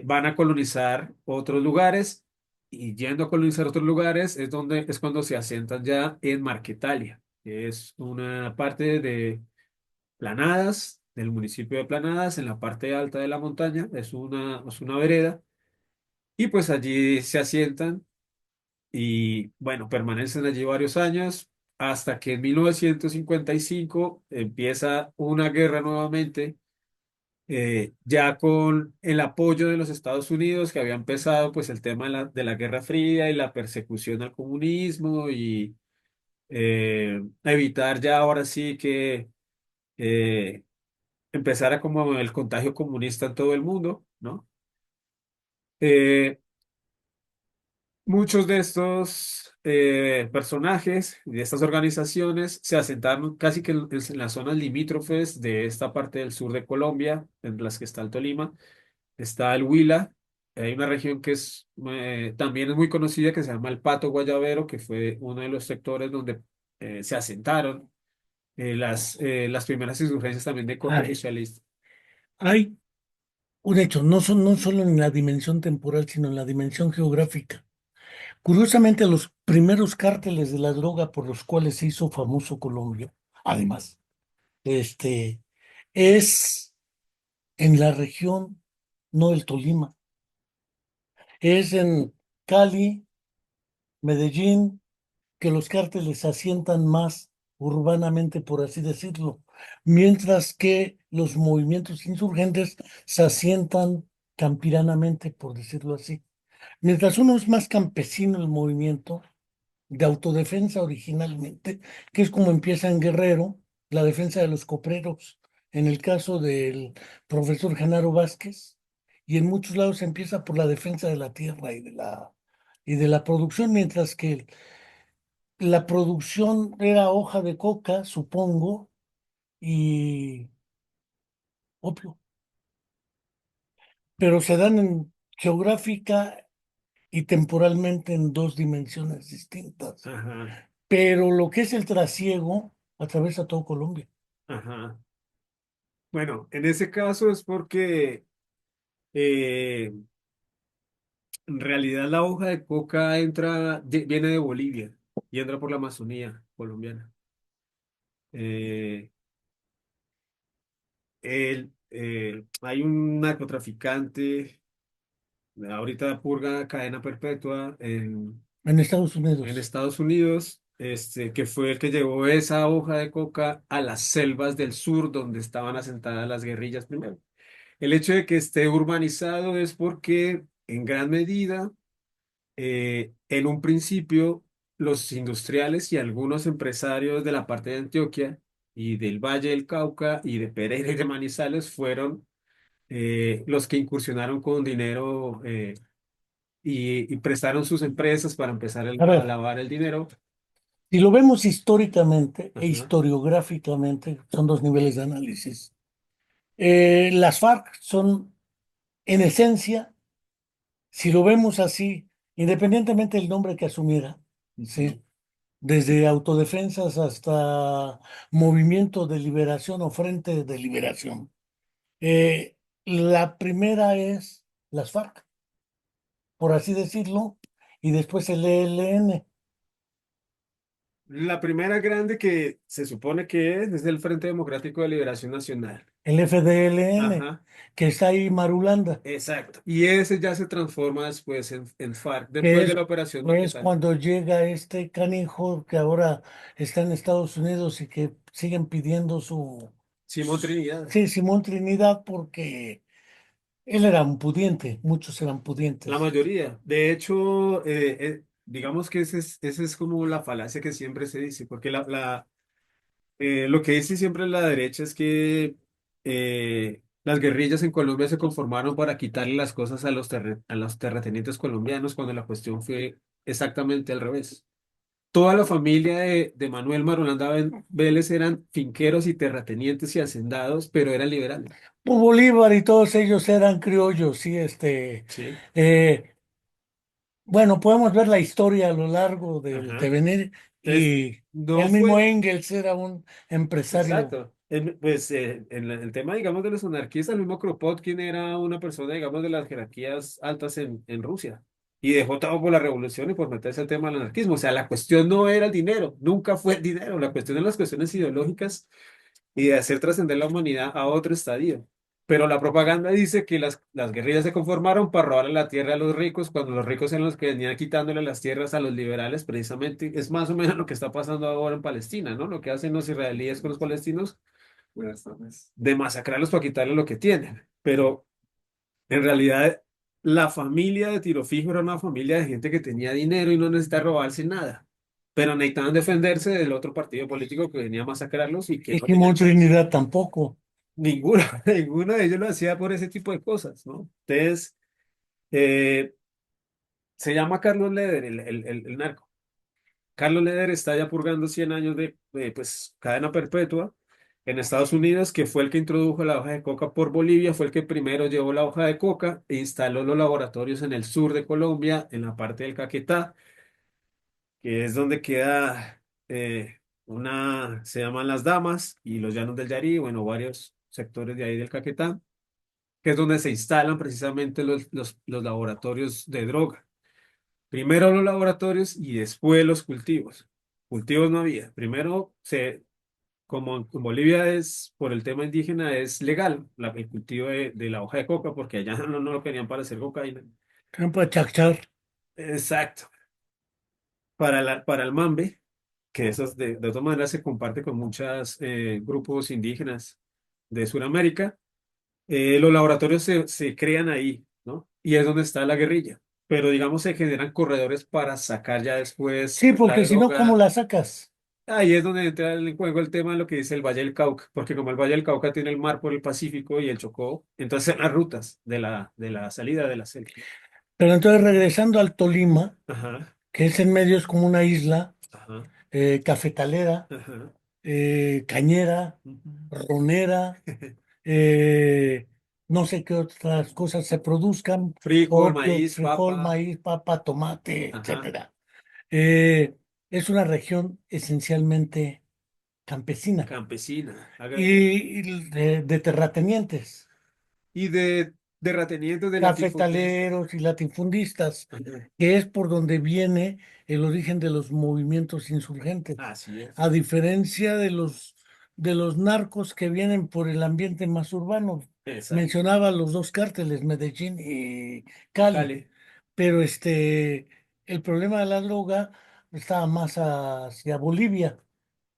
van a colonizar otros lugares, y yendo a colonizar otros lugares es cuando se asientan ya en Marquetalia, que es una parte de Planadas, del municipio de Planadas, en la parte alta de la montaña, es una vereda, y pues allí se asientan y bueno, permanecen allí varios años hasta que en 1955 empieza una guerra nuevamente, ya con el apoyo de los Estados Unidos, que había empezado pues el tema de la Guerra Fría y la persecución al comunismo, y evitar ya ahora sí que eh, empezara como el contagio comunista en todo el mundo, ¿no? Eh, Muchos de estos personajes y de estas organizaciones se asentaron casi que en las zonas limítrofes de esta parte del sur de Colombia, en las que está el Tolima. Está el Huila. Hay una región que también es muy conocida, que se llama el Pato Guayabero, que fue uno de los sectores donde se asentaron las primeras insurgencias también de corte Hay, socialista. hay un hecho, no solo en la dimensión temporal, sino en la dimensión geográfica. Curiosamente, los primeros cárteles de la droga por los cuales se hizo famoso Colombia, además, este, es en la región, no del Tolima, es en Cali, Medellín, que los cárteles se asientan más urbanamente, por así decirlo, mientras que los movimientos insurgentes se asientan campiranamente, por decirlo así. Mientras uno es más campesino el movimiento de autodefensa originalmente, que es como empieza en Guerrero, la defensa de los copreros, en el caso del profesor Genaro Vázquez, y en muchos lados empieza por la defensa de la tierra y de la producción, mientras que la producción era hoja de coca, supongo, y opio, pero se dan geográfica y temporalmente en dos dimensiones distintas. Ajá, Pero lo que es el trasiego atraviesa todo Colombia. ajá. Bueno, en ese caso es porque eh, en realidad la hoja de coca viene de Bolivia y entra por la Amazonía colombiana. Eh, hay un narcotraficante, ahorita purga cadena perpetua En Estados en Unidos. Estados Unidos, que fue el que llevó esa hoja de coca a las selvas del sur donde estaban asentadas las guerrillas primero. El hecho de que esté urbanizado es porque en gran medida, en un principio, los industriales y algunos empresarios de la parte de Antioquia y del Valle del Cauca y de Pereira y de Manizales fueron los que incursionaron con dinero, y prestaron sus empresas para empezar A a ver, lavar el dinero. si lo vemos históricamente e Ajá, historiográficamente, son dos niveles de análisis. Las FARC son, en esencia, si lo vemos así, independientemente del nombre que asumiera, ¿sí? Desde autodefensas hasta movimiento de liberación o frente de liberación. La primera es las FARC, por así decirlo, y después el ELN. la primera grande que se supone que es el Frente Democrático de Liberación Nacional. el FDLN, Ajá, que está ahí Marulanda, exacto. Y ese ya se transforma después en FARC, que después de la Operación es Marquesal. cuando llega este canijo que ahora está en Estados Unidos y que siguen pidiendo Simón Trinidad. sí, Simón Trinidad, porque él era un pudiente, muchos eran La pudientes. mayoría. De hecho, digamos que ese es como la falacia que siempre se dice, porque lo que dice siempre la derecha es que las guerrillas en Colombia se conformaron para quitarle las cosas a a los terratenientes colombianos, cuando la cuestión fue exactamente al revés. Toda la familia de Manuel Marulanda Vélez eran finqueros y terratenientes y hacendados, pero eran liberales. Por Bolívar y todos ellos eran criollos, sí, Sí. eh, bueno, podemos ver la historia a lo largo del Ajá. devenir Entonces, y no el mismo fue. Engels era un empresario. Exacto. Pues en el tema, digamos, de los anarquistas, el mismo Kropotkin era una persona, digamos, de las jerarquías altas en Rusia y dejó todo por la revolución y por meterse al tema del anarquismo. O sea, la cuestión no era el dinero, nunca fue el dinero, la cuestión eran las cuestiones ideológicas y de hacer trascender la humanidad a otro estadio. Pero la propaganda dice que las guerrillas se conformaron para robarle la tierra a los ricos, cuando los ricos eran los que venían quitándole las tierras a los liberales, precisamente. Es más o menos lo que está pasando ahora en Palestina, ¿no? Lo que hacen los israelíes con los palestinos, buenas tardes, de masacrarlos para quitarles lo que tienen. Pero en realidad, la familia de Tiro Fijo era una familia de gente que tenía dinero y no necesitaba robarse nada. Pero necesitaban defenderse del otro partido político que venía a masacrarlos y que Y no tenía Simón chance. Trinidad tampoco. Ninguno, ninguno de ellos lo hacía por ese tipo de cosas, ¿no? Entonces, eh, se llama Carlos Leder, el narco. Carlos Leder está ya purgando 100 años de, pues, cadena perpetua en Estados Unidos, que fue el que introdujo la hoja de coca por Bolivia, fue el que primero llevó la hoja de coca e instaló los laboratorios en el sur de Colombia, en la parte del Caquetá, que es donde queda se llaman Las Damas y los Llanos del Yarí, bueno, varios sectores de ahí del Caquetá, que es donde se instalan precisamente los laboratorios de droga. Primero los laboratorios y después los cultivos. Cultivos no había. Como en Bolivia es, por el tema indígena, es legal el cultivo de la hoja de coca, porque allá no lo querían para hacer cocaína. Campo de Chacchar. Exacto. Para el mambe, que eso de otra manera se comparte con muchos grupos indígenas de Sudamérica. Los laboratorios se crean ahí, ¿no? Y es donde está la guerrilla. Pero digamos se generan corredores para sacar ya después Sí, la porque si no, ¿cómo droga. la sacas? Ahí es donde entra en juego el tema de lo que dice el Valle del Cauca, porque como el Valle del Cauca tiene el mar por el Pacífico y el Chocó, entonces son las rutas de la salida de la selva. Pero entonces regresando al Tolima, Ajá, que es en medio, es como una isla, ajá, cafetalera, ajá. cañera, Ujú. ronera, eh, no sé qué otras cosas se produzcan, Frijol, opio, maíz, frijol, papa, maíz, papa, tomate, ajá, etcétera. Eh, es una región esencialmente campesina campesina, y de terratenientes, y de ratenientes de latifundistas. cafetaleros y latifundistas, Ajá. que es por donde viene el origen de los movimientos insurgentes, Así es. a diferencia de los narcos que vienen por el ambiente más urbano. Exacto. Mencionaba los dos cárteles, Medellín y Cali, Cali. pero el problema de la droga estaba más hacia Bolivia.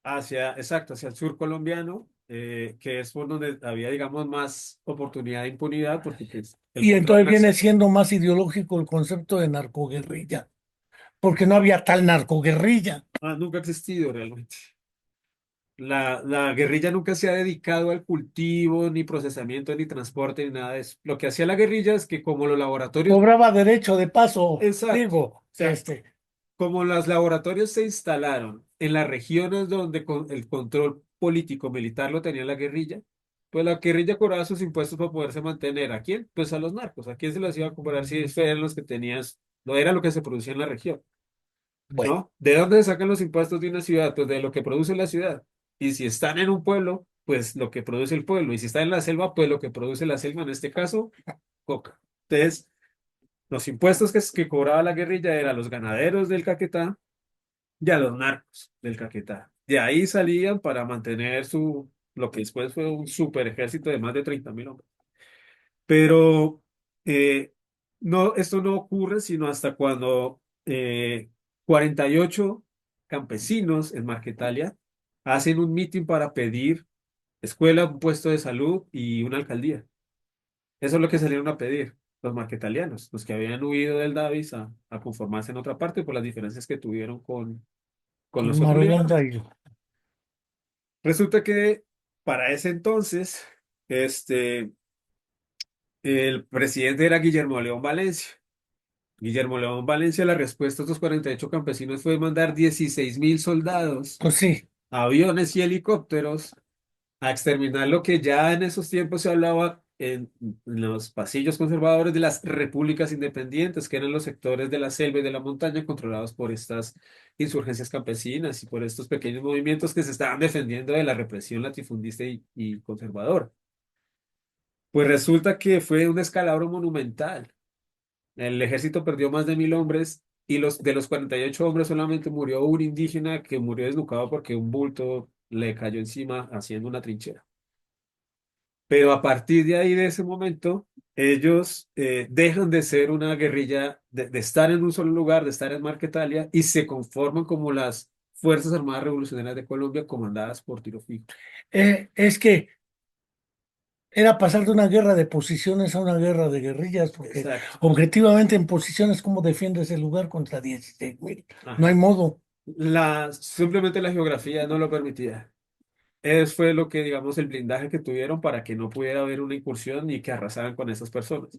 Exacto, hacia el sur colombiano, que es por donde había, digamos, más oportunidad de impunidad, porque pues, el Y control entonces viene nacional siendo más ideológico el concepto de narcoguerrilla, porque no había tal narcoguerrilla. nunca ha existido realmente. La guerrilla nunca se ha dedicado al cultivo, ni procesamiento, ni transporte, ni nada de eso. Lo que hacía la guerrilla es que como los laboratorios, Cobraba derecho de paso, exacto, o digo, sea, como los laboratorios se instalaron en las regiones donde el control político militar lo tenía la guerrilla, pues la guerrilla cobraba sus impuestos para poderse mantener. ¿A quién? Pues a los narcos. ¿A quién se los iba a cobrar si eran los que tenías, no era lo que se producía en la región? bueno, ¿No? ¿De dónde se sacan los impuestos de una ciudad? Pues de lo que produce la ciudad. Y si están en un pueblo, pues lo que produce el pueblo. Y si está en la selva, pues lo que produce la selva, en este caso, coca. Entonces, los impuestos que cobraba la guerrilla eran a los ganaderos del Caquetá y a los narcos del Caquetá. De ahí salían para mantener lo que después fue un super ejército de más de 30.000 hombres. Pero no, esto no ocurre sino hasta cuando 48 campesinos en Marquetalia hacen un mitin para pedir escuela, un puesto de salud y una alcaldía. Eso es lo que salieron a pedir los marquetalianos, los que habían huido del Davis a conformarse en otra parte por las diferencias que tuvieron con Con los otros Marulanda liberales. y Resulta que para ese entonces, este, el presidente era Guillermo León Valencia. Guillermo León Valencia, la respuesta a estos 48 campesinos fue mandar 16.000 soldados, pues sí, aviones y helicópteros a exterminar lo que ya en esos tiempos se hablaba en los pasillos conservadores de las repúblicas independientes, que eran los sectores de la selva y de la montaña controlados por estas insurgencias campesinas y por estos pequeños movimientos que se estaban defendiendo de la represión latifundista y conservadora. Pues resulta que fue un descalabro monumental. El ejército perdió más de 1.000 hombres y de los 48 hombres solamente murió un indígena que murió desnucado porque un bulto le cayó encima haciendo una trinchera. Pero a partir de ahí, de ese momento, ellos dejan de ser una guerrilla, de estar en un solo lugar, de estar en Marquetalia, y se conforman como las Fuerzas Armadas Revolucionarias de Colombia, comandadas por Tiro Fijo. es que era pasar de una guerra de posiciones a una guerra de guerrillas, porque Exacto. objetivamente en posiciones, ¿cómo defiendes el lugar contra 16.000? No hay Ajá. modo. Simplemente la geografía no lo permitía. Eso fue lo que, digamos, el blindaje que tuvieron para que no pudiera haber una incursión y que arrasaran con esas personas.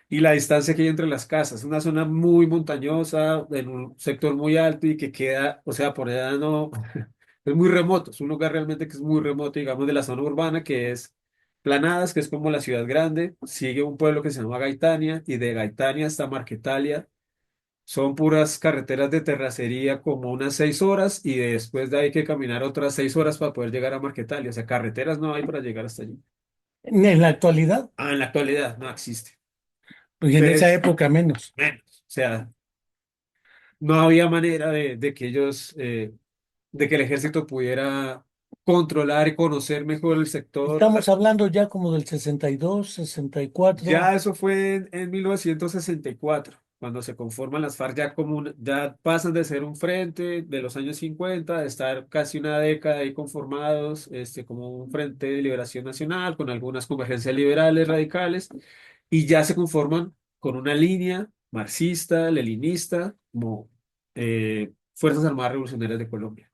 Y la distancia que hay entre las casas, una zona muy montañosa, en un sector muy alto y que queda, o sea, por allá no, es muy remoto, es un lugar realmente que es muy remoto, digamos, de la zona urbana, que es Planadas, que es como la ciudad grande, sigue un pueblo que se llama Gaitania, y de Gaitania hasta Marquetalia son puras carreteras de terracería como unas 6 horas, y después de ahí hay que caminar otras 6 horas para poder llegar a Marquetalia, o sea, carreteras no hay para llegar hasta allí. En la actualidad, En la actualidad no existe. pues en esa Entonces, época menos. menos. O sea, no había manera de que ellos, de que el ejército pudiera controlar y conocer mejor el sector. Estamos hablando ya como del 62, 64. Ya eso fue en 1964, cuando se conforman las FARC, ya pasan de ser un frente de los años 50, de estar casi una década ahí conformados, como un frente de liberación nacional, con algunas convergencias liberales radicales, y ya se conforman con una línea marxista, leninista, como Fuerzas Armadas Revolucionarias de Colombia.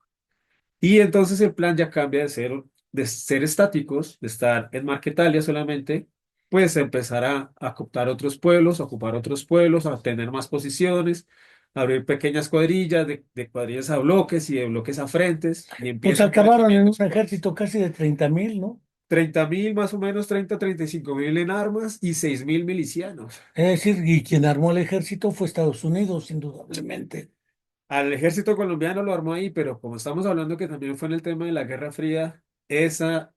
Y entonces el plan ya cambia de ser estáticos, de estar en Marquetalia solamente, pues empezar a cooptar otros pueblos, a ocupar otros pueblos, a tener más posiciones, a abrir pequeñas cuadrillas, de cuadrillas a bloques y de bloques a frentes, y Pues empieza un acabaron en un crecimiento exponencial. ejército casi de 30.000, ¿no? 30.000, más o menos 35.000 en armas y 6.000 milicianos. Es decir, y quien armó el ejército fue Estados Unidos, indudablemente. Al ejército colombiano lo armó ahí, pero como estamos hablando que también fue en el tema de la Guerra Fría, esa,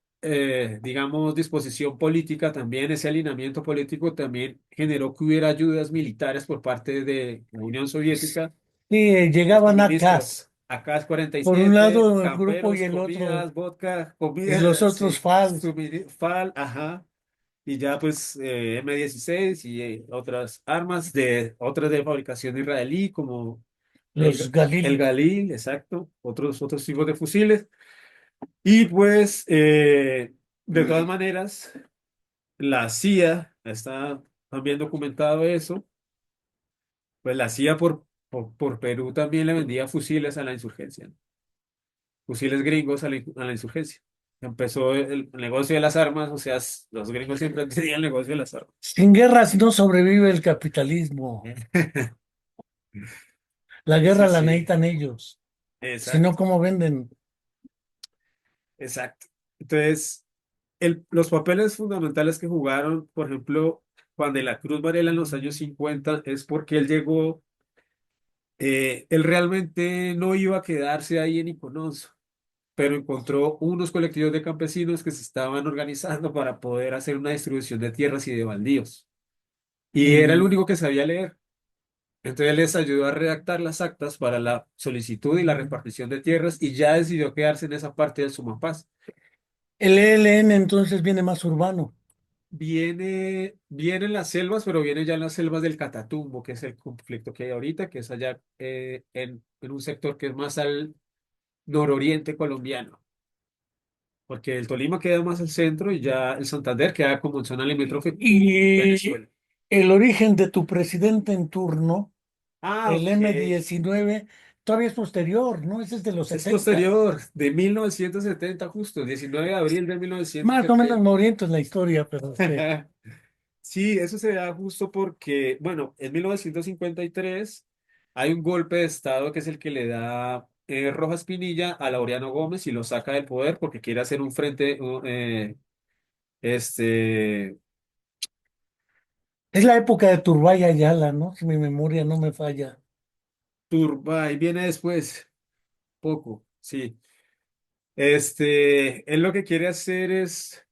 digamos, disposición política también, ese alineamiento político también generó que hubiera ayudas militares por parte de la Unión Soviética, Sí, de llegaban a suministros. CAS, Acá cuarenta y por un siete lado el grupo y camperos, el otro, comidas, vodka, y los comida, otros sí, FAL, FAL, ajá. Y ya pues M16 y otras armas otras de fabricación israelí como los el Galil. Galil, exacto, otros tipos de fusiles. Y pues, de todas maneras, la CIA está también documentado eso, pues la CIA por Perú también le vendía fusiles a la insurgencia, ¿no? Fusiles gringos a la insurgencia. Empezó el negocio de las armas, o sea, los gringos siempre tenían el negocio de las armas. Sin guerras no sobrevive el capitalismo. La guerra Sí, la sí, necesitan ellos. Si no, exacto, ¿cómo venden? exacto. Entonces, los papeles fundamentales que jugaron, por ejemplo, Juan de la Cruz Varela en los años 50, es porque él llegó, él realmente no iba a quedarse ahí en Iconoso, pero encontró unos colectivos de campesinos que se estaban organizando para poder hacer una distribución de tierras y de baldíos. Y era el Y único que sabía leer. Entonces él les ayudó a redactar las actas para la solicitud y la repartición de tierras y ya decidió quedarse en esa parte del Sumapaz. El ELN entonces viene más urbano. Viene en las selvas, pero viene ya en las selvas del Catatumbo, que es el conflicto que hay ahorita, que es allá en un sector que es más al nororiente colombiano, porque el Tolima queda más al centro y ya el Santander queda como en zona limítrofe Y Venezuela. el origen de tu presidente en turno, Ah, el ok. M-19 todavía es posterior, ¿no? Ese es de los Es 70. posterior, de 1970 justo, 19 de abril de Más o menos 1970. me oriento en la historia, pero Sí, eso se da justo porque, bueno, en 1953 hay un golpe de Estado que es el que le da Rojas Pinilla a Laureano Gómez y lo saca del poder porque quiere hacer un frente, este, es la época de Turbay Ayala, ¿no? Si mi memoria no me falla. Turbay, viene después, poco, sí. Él lo que quiere hacer es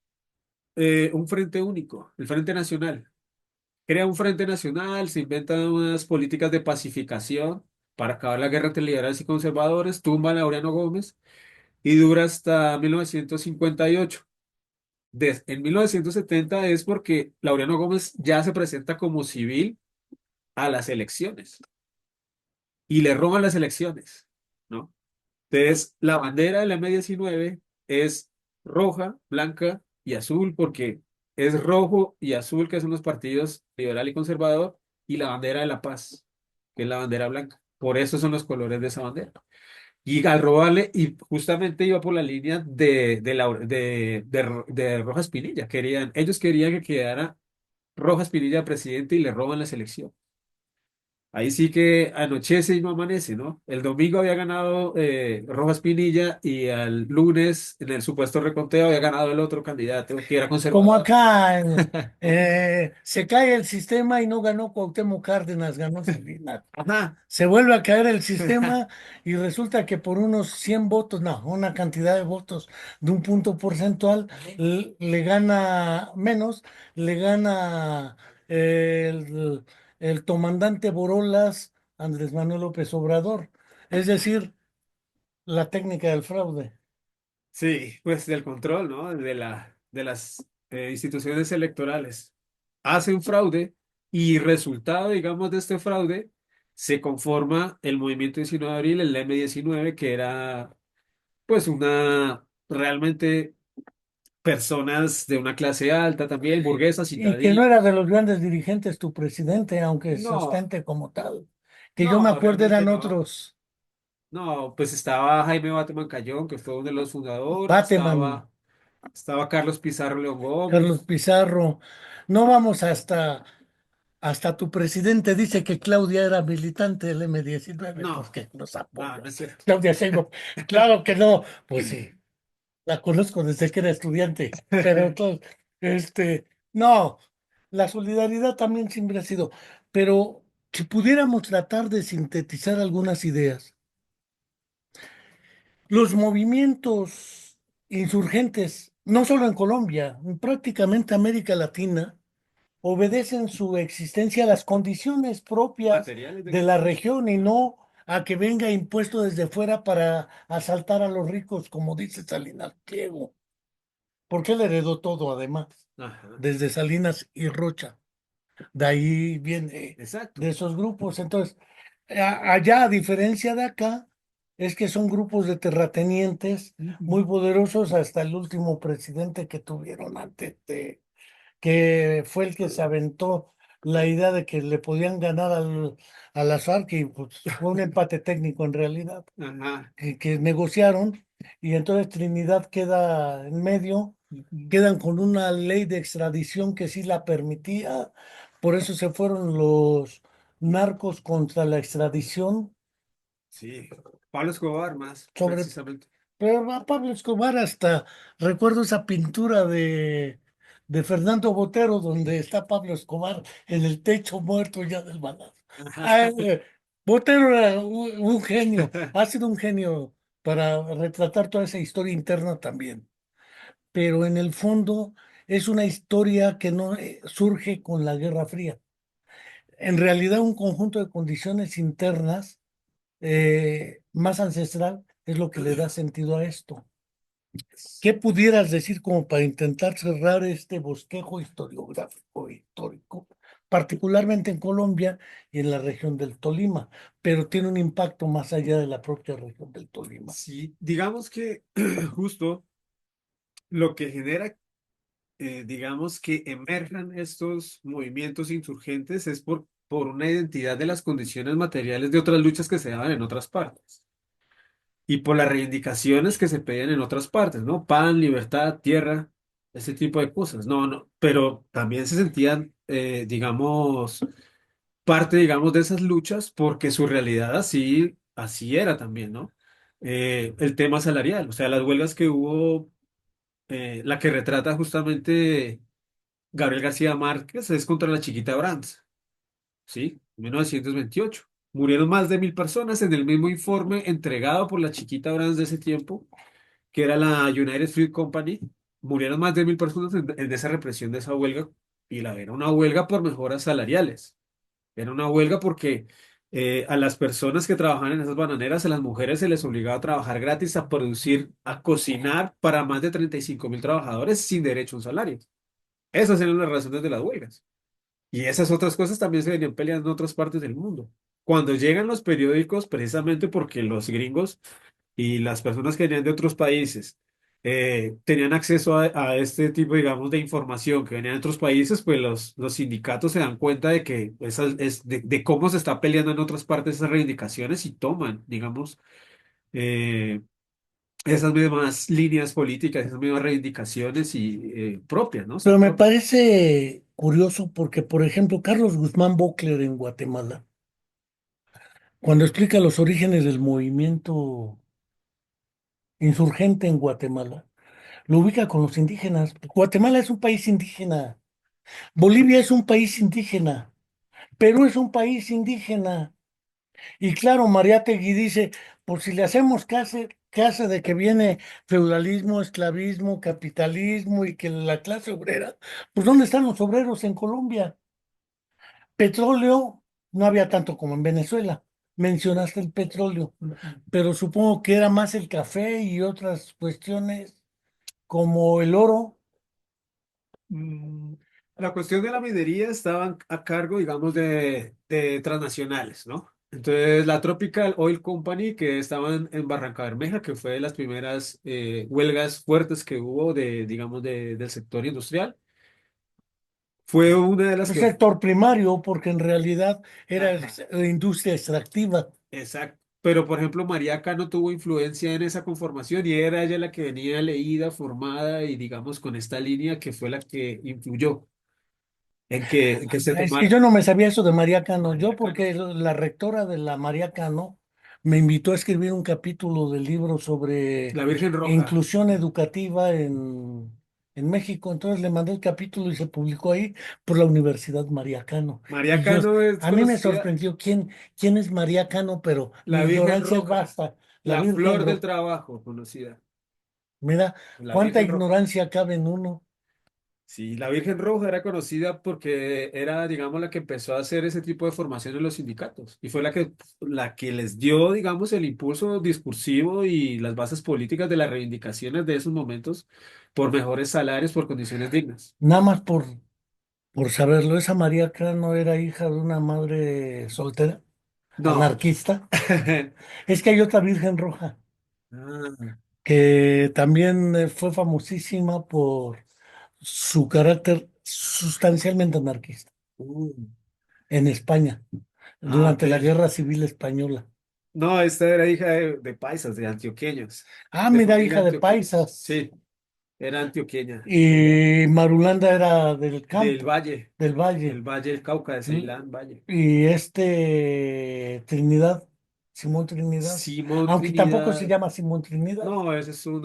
un frente único, el Frente Nacional. Crea un frente nacional, se inventan unas políticas de pacificación para acabar la guerra entre liberales y conservadores, tumba a Laureano Gómez y dura hasta 1958. En 1970 es porque Laureano Gómez ya se presenta como civil a las elecciones y le roban las elecciones, ¿no? Entonces, la bandera del M-19 es roja, blanca y azul porque es rojo y azul, que son los partidos liberal y conservador, y la bandera de la paz, que es la bandera blanca. Por eso son los colores de esa bandera. Y al robarle, y justamente iba por la línea de Rojas Pinilla. Ellos querían que quedara Rojas Pinilla presidente y le roban la selección. Ahí sí que anochece y no amanece, ¿no? El domingo había ganado Rojas Pinilla y al lunes, en el supuesto reconteo, había ganado el otro candidato que era Como conservador. acá, se cae el sistema y no ganó Cuauhtémoc Cárdenas, ganó Salinas. Ajá. Se vuelve a caer el sistema y resulta que por unos 100 votos, no, una cantidad de votos de un punto porcentual, le gana menos, le gana el comandante Borolas Andrés Manuel López Obrador. Es decir, la técnica del fraude. Sí, pues del control, ¿no? De las instituciones electorales. Hace un fraude y resultado, digamos, de este fraude, se conforma el movimiento 19 de abril, el M-19, que era pues realmente personas de una clase alta también, burguesa, Y que no citadina. era de los grandes dirigentes tu presidente, aunque se No, ostente como tal. Que yo me no, acuerdo realmente eran no. otros. No, pues estaba Jaime Bateman Cayón, que fue uno de los fundadores, Bateman, estaba Carlos Pizarro León Carlos Gómez. Pizarro. No vamos hasta tu presidente dice que Claudia era militante del M-19, pues No, que los no, apoya. no es cierto. Claudia Sheinbaum, claro que no, pues sí, la conozco desde que era estudiante, pero entonces, no, la solidaridad también siempre ha sido, pero si pudiéramos tratar de sintetizar algunas ideas. Los movimientos insurgentes, no solo en Colombia, en prácticamente América Latina, obedecen su existencia a las condiciones propias Materiales de de la cada país. región y no a que venga impuesto desde fuera para asaltar a los ricos, como dice Salinas Pliego, porque él heredó todo además, Ajá, desde Salinas y Rocha. De ahí viene exacto. de esos grupos. Entonces, allá, a diferencia de acá, es que son grupos de terratenientes muy Ujú. poderosos hasta el último presidente que tuvieron antes de, que fue el que se aventó la idea de que le podían ganar a las FARC y pues fue un empate técnico en realidad Ajá. que negociaron y entonces Trinidad queda en medio, Ujú. quedan con una ley de extradición que sí la permitía, por eso se fueron los narcos contra la extradición Sí, Pablo Escobar más, sobre, precisamente. pero a Pablo Escobar hasta recuerdo esa pintura de Fernando Botero donde está Pablo Escobar en el techo muerto ya del balazo. Ah, Ajá. Botero era un genio, ha sido un genio para retratar toda esa historia interna también, pero en el fondo es una historia que no surge con la Guerra Fría. En realidad un conjunto de condiciones internas más ancestral es lo que le da sentido a esto. ¿Qué pudieras decir como para intentar cerrar este bosquejo historiográfico histórico, particularmente en Colombia y en la región del Tolima, pero tiene un impacto más allá de la propia región del Tolima? Sí, digamos que justo lo que genera, digamos que emerjan estos movimientos insurgentes es por una identidad de las condiciones materiales de otras luchas que se daban en otras partes y por las reivindicaciones que se pedían en otras partes, ¿no? Pan, libertad, tierra, ese tipo de cosas. No, no, pero también se sentían, digamos, parte, digamos, de esas luchas porque su realidad así era también, ¿no? El tema salarial, o sea, las huelgas que hubo, la que retrata justamente Gabriel García Márquez es contra la Chiquita Brands, ¿sí? 1928. Murieron más de 1.000 personas en el mismo informe entregado por la Chiquita Brands de ese tiempo, que era la United Fruit Company. Murieron más de 1.000 personas en esa represión de esa huelga, y era una huelga por mejoras salariales. Era una huelga porque a las personas que trabajaban en esas bananeras, a las mujeres se les obligaba a trabajar gratis, a producir, a cocinar para más de 35.000 trabajadores sin derecho a un salario. Esas eran las razones de las huelgas. Y esas otras cosas también se venían peleando en otras partes del mundo. Cuando llegan los periódicos, precisamente porque los gringos y las personas que venían de otros países tenían acceso a este tipo, digamos, de información que venían de otros países, pues los sindicatos se dan cuenta de que de cómo se está peleando en otras partes esas reivindicaciones y toman, digamos, eh, esas mismas líneas políticas, esas mismas reivindicaciones y propias, ¿no? Pero Son me propias. parece curioso porque, por ejemplo, Carlos Guzmán Bocler en Guatemala, cuando explica los orígenes del movimiento insurgente en Guatemala, lo ubica con los indígenas. Guatemala es un país indígena, Bolivia es un país indígena, Perú es un país indígena. Y claro, Mariátegui dice, por si le hacemos caso de que viene feudalismo, esclavismo, capitalismo y que la clase obrera, pues ¿dónde están los obreros en Colombia? Petróleo, no había tanto como en Venezuela. Mencionaste el petróleo, pero supongo que era más el café y otras cuestiones como el oro. Mm, La cuestión de la minería estaban a cargo, digamos, de transnacionales, ¿no? Entonces, la Tropical Oil Company, que estaban en Barranca Bermeja, que fue de las primeras huelgas fuertes que hubo digamos, del sector industrial, fue una de las El que... sector primario, porque en realidad era Ajá, industria extractiva. exacto. Pero, por ejemplo, María Cano tuvo influencia en esa conformación y era ella la que venía leída, formada y, digamos, con esta línea que fue la que influyó en que se Es que tomara yo no me sabía eso de María Cano. Yo María Cano. porque la rectora de la María Cano me invitó a escribir un capítulo del libro sobre La Virgen Roja. inclusión educativa en México. Entonces le mandé el capítulo y se publicó ahí por la Universidad María Cano. María Y yo, Cano es a mí me conocida, sorprendió quién es María Cano, pero mi la Virgen ignorancia es Roja, vasta. La la Virgen flor del Roja. trabajo, conocida. Mira, La cuánta Virgen Roja. ignorancia cabe en uno. Sí, la Virgen Roja era conocida porque era, digamos, la que empezó a hacer ese tipo de formación en los sindicatos y fue la que les dio, digamos, el impulso discursivo y las bases políticas de las reivindicaciones de esos momentos por mejores salarios, por condiciones dignas. Nada más por saberlo, esa María Cano era hija de una madre soltera, No. anarquista. Es que hay otra Virgen Roja Ah, que también fue famosísima por su carácter sustancialmente anarquista uh, en España ok. durante la Guerra Civil Española. No, esta era hija de paisas, de antioqueños, Ah, de mira, familia hija de antioqueña. paisas. Sí, era antioqueña. Y Marulanda era del Del campo, Valle, del del valle. Valle del Cauca, de L- Ceilán, Valle. Y Trinidad, Simón Trinidad, Simón aunque tampoco se Trinidad. llama Simón Trinidad. No, ese es un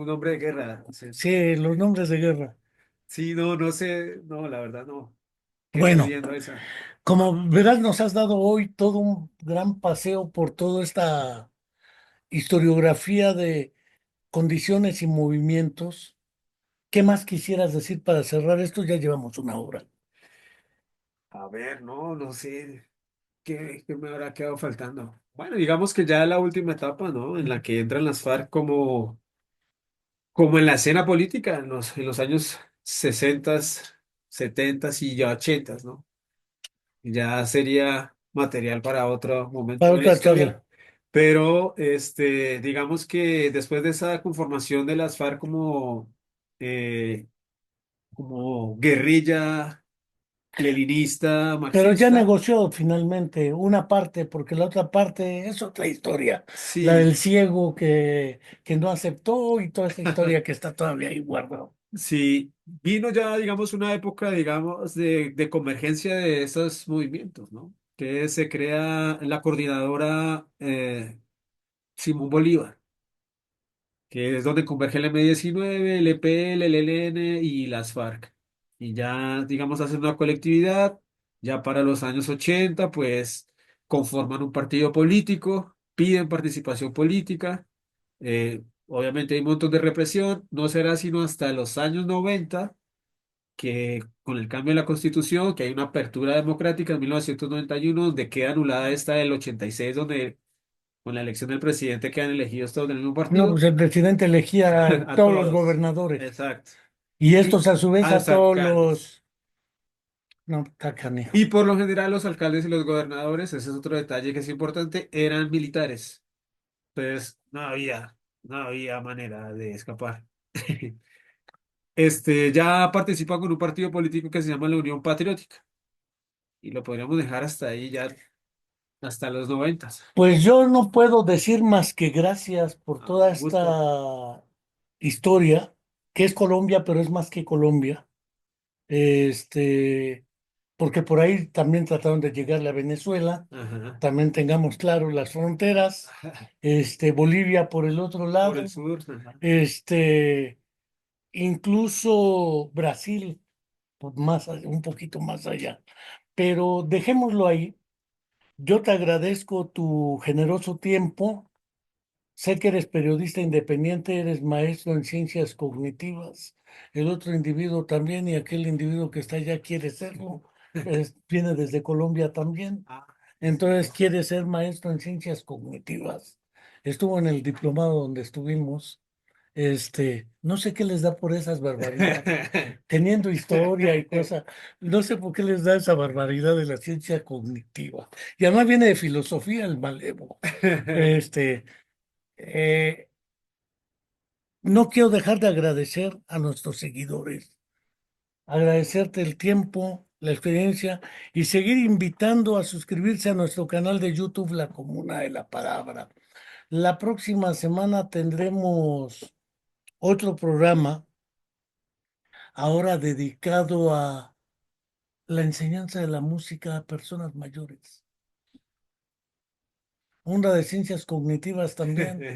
nombre de guerra. Sí, Sí, los nombres de guerra. sí, no, no sé, no, la verdad no. Quedé Bueno, viendo esa. como verás, nos has dado hoy todo un gran paseo por toda esta historiografía de condiciones y movimientos. ¿Qué más quisieras decir para cerrar esto? Ya llevamos una hora. A ver, no, no sé. ¿Qué me habrá quedado faltando? Bueno, digamos que ya la última etapa, ¿no? En la que entran las FARC como en la escena política, en los años 60, 70 y ya 80, ¿no? Ya sería material para otro momento Para de la otra historia. charla. Pero digamos que después de esa conformación de las FARC eh, como guerrilla leninista, Pero ya marxista, negoció finalmente una parte, porque la otra parte es otra historia. La sí, del ciego que no aceptó y toda esa historia que está todavía ahí guardada. sí, vino ya, digamos, una época, digamos, de convergencia de esos movimientos, ¿no? Que se crea la coordinadora Simón Bolívar, que es donde converge el M-19, el EPL, el ELN y las FARC. Y ya, digamos, hacen una colectividad, ya para los años 80 pues conforman un partido político, piden participación política, obviamente hay un montón de represión, no será sino hasta los años 90 que con el cambio de la Constitución, que hay una apertura democrática en 1991 donde queda anulada esta del 86 donde con la elección del presidente quedan elegidos todos del mismo No, pues partido, el presidente elegía a a todos los todos. gobernadores Exacto. y Y estos a su vez a a los todos alcaldes. los... No, está canijo. Y por lo general los alcaldes y los gobernadores, ese es otro detalle que es importante, eran militares. Entonces no había manera de escapar. Ya participa con un partido político que se llama la Unión Patriótica. Y lo podríamos dejar hasta ahí ya, hasta los 90. Pues yo no puedo decir más que gracias por Ah, toda un gusto. esta historia, que es Colombia, pero es más que Colombia. Este, porque por ahí también trataron de llegarle a Venezuela, Ajá. también tengamos claro las fronteras, Bolivia por el otro Por el lado, sur. Ajá. este, incluso Brasil, pues un poquito más allá. Pero dejémoslo ahí. Yo te agradezco tu generoso tiempo. Sé que eres periodista independiente, eres maestro en ciencias cognitivas. El otro individuo también y aquel individuo que está allá quiere serlo. Viene desde Colombia también. Ah, Entonces listo. quiere ser maestro en ciencias cognitivas. Estuvo en el diplomado donde estuvimos. No sé qué les da por esas barbaridades. Teniendo historia y cosas, no sé por qué les da esa barbaridad de la ciencia cognitiva. Y además viene de filosofía el malevo. Este, eh, no quiero dejar de agradecer a nuestros seguidores, agradecerte el tiempo, la experiencia y seguir invitando a suscribirse a nuestro canal de YouTube, La Comuna de la Palabra. La próxima semana tendremos otro programa, ahora dedicado a la enseñanza de la música a personas mayores. Una de ciencias cognitivas también.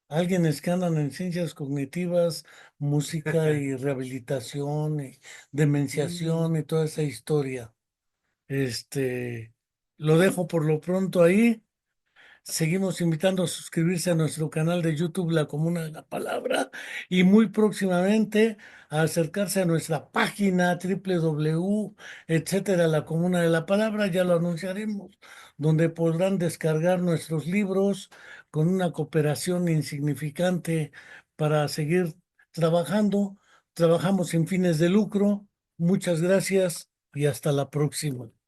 Alguienes que andan en ciencias cognitivas, música y rehabilitación y Mm. demenciación y toda esa historia. Lo dejo por lo pronto ahí. Seguimos invitando a suscribirse a nuestro canal de YouTube, La Comuna de la Palabra, y muy próximamente a acercarse a nuestra página www, etcétera, La Comuna de la Palabra, ya lo anunciaremos, donde podrán descargar nuestros libros con una cooperación insignificante para seguir trabajando. Trabajamos sin fines de lucro. Muchas gracias y hasta la próxima.